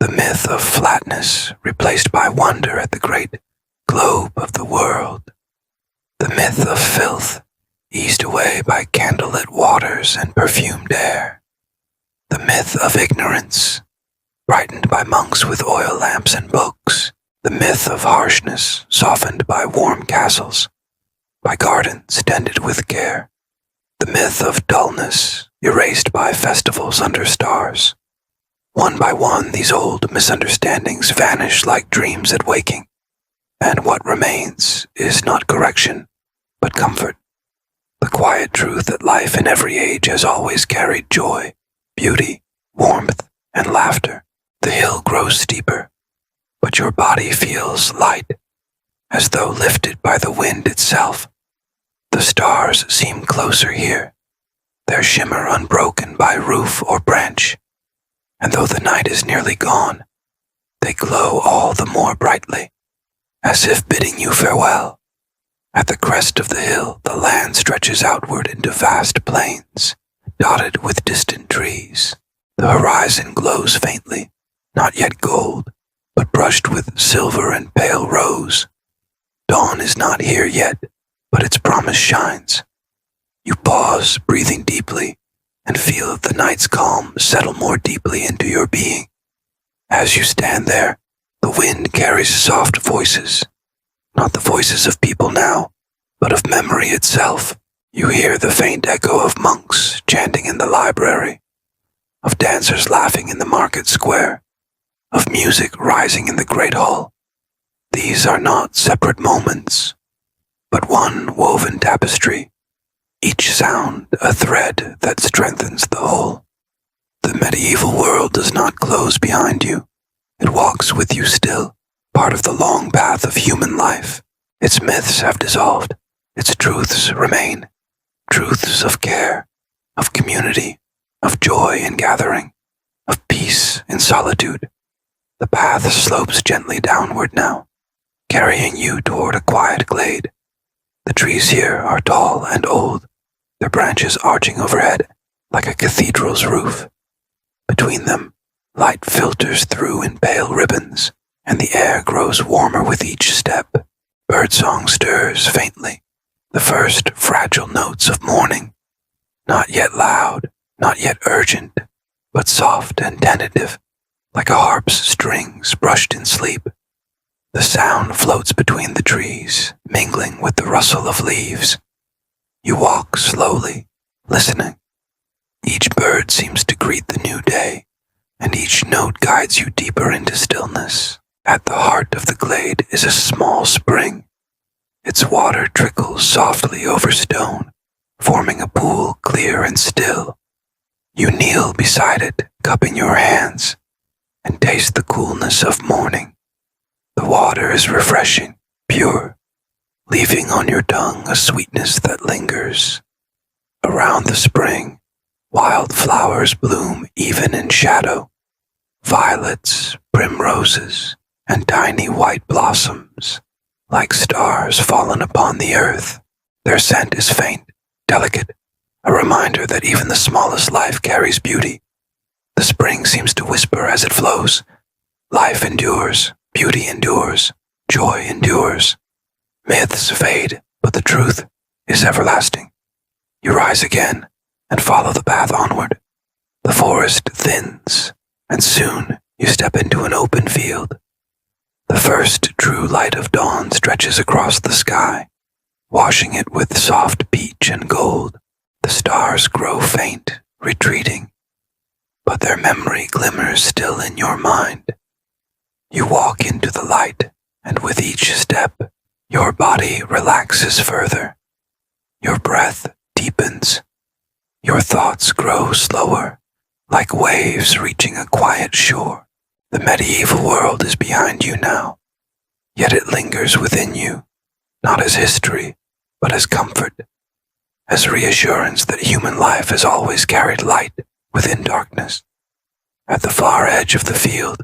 The myth of flatness replaced by wonder at the great globe of the world. The myth of filth eased away by candlelit waters and perfumed air. The myth of ignorance brightened by monks with oil lamps and books. The myth of harshness softened by warm castles, by gardens tended with care. The myth of dullness erased by festivals under stars. One by one, these old misunderstandings vanish like dreams at waking, and what remains is not correction, but comfort. The quiet truth that life in every age has always carried joy, beauty, warmth, and laughter. The hill grows steeper, but your body feels light, as though lifted by the wind itself. The stars seem closer here, their shimmer unbroken by roof or branch, and though the night is nearly gone, they glow all the more brightly, as if bidding you farewell. At the crest of the hill, the land stretches outward into vast plains, dotted with distant trees. The horizon glows faintly, not yet gold, but brushed with silver and pale rose. Dawn is not here yet, but its promise shines. You pause, breathing deeply, and feel the night's calm settle more deeply into your being. As you stand there, the wind carries soft voices, not the voices of people now, but of memory itself. You hear the faint echo of monks chanting in the library, of dancers laughing in the market square, of music rising in the great hall. These are not separate moments, but one woven tapestry, each sound a thread that strengthens the whole. The medieval world does not close behind you. It walks with you still, part of the long path of human life. Its myths have dissolved. Its truths remain. Truths of care, of community, of joy in gathering, of peace in solitude. The path slopes gently downward now, carrying you toward a quiet glade. The trees here are tall and old, their branches arching overhead like a cathedral's roof. Between them, light filters through in pale ribbons, and the air grows warmer with each step. Birdsong stirs faintly, the first fragile notes of morning, not yet loud, not yet urgent, but soft and tentative, like a harp's strings brushed in sleep. The sound floats between the trees, mingling with the rustle of leaves. You walk slowly, listening. Each bird seems to greet the new day, and each note guides you deeper into stillness. At the heart of the glade is a small spring. Its water trickles softly over stone, forming a pool clear and still. You kneel beside it, cupping your hands, and taste the coolness of morning. The water is refreshing, pure, leaving on your tongue a sweetness that lingers. Around the spring, wild flowers bloom even in shadow. Violets, primroses, and tiny white blossoms, like stars fallen upon the earth. Their scent is faint, delicate, a reminder that even the smallest life carries beauty. The spring seems to whisper as it flows. Life endures, beauty endures, joy endures. Myths fade, but the truth is everlasting. You rise again and follow the path onward. The forest thins, and soon you step into an open field. The first true light of dawn stretches across the sky, washing it with soft peach and gold. The stars grow faint, retreating, but their memory glimmers still in your mind. You walk into the light, and with each step, your body relaxes further. Your breath deepens. Your thoughts grow slower, like waves reaching a quiet shore. The medieval world is behind you now, yet it lingers within you, not as history, but as comfort, as reassurance that human life has always carried light within darkness. At the far edge of the field,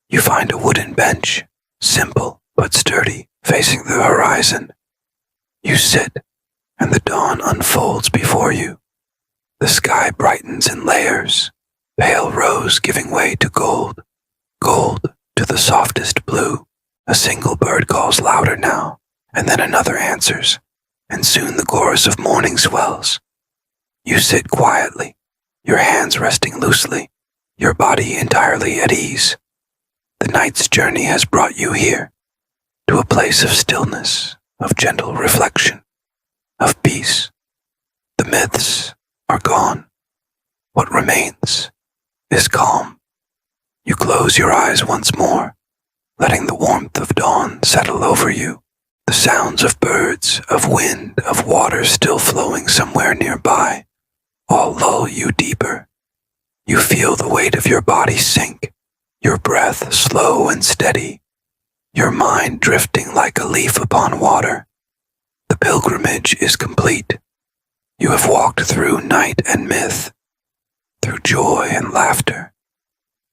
you find a wooden bench, simple but sturdy, facing the horizon. You sit, and the dawn unfolds before you. The sky brightens in layers, pale rose giving way to gold, gold to the softest blue. A single bird calls louder now, and then another answers, and soon the chorus of morning swells. You sit quietly, your hands resting loosely, your body entirely at ease. The night's journey has brought you here, to a place of stillness, of gentle reflection, of peace. The myths are gone. What remains is calm. You close your eyes once more, letting the warmth of dawn settle over you. The sounds of birds, of wind, of water still flowing somewhere nearby, all lull you deeper. You feel the weight of your body sink, your breath slow and steady, your mind drifting like a leaf upon water. The pilgrimage is complete. You have walked through night and myth, through joy and laughter,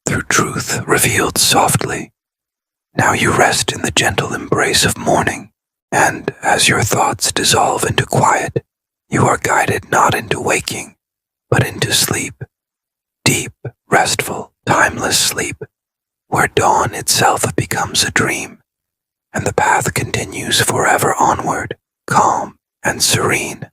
through truth revealed softly. Now you rest in the gentle embrace of morning, and as your thoughts dissolve into quiet, you are guided not into waking, but into sleep. Deep, restful, timeless sleep, where dawn itself becomes a dream, and the path continues forever onward, calm and serene.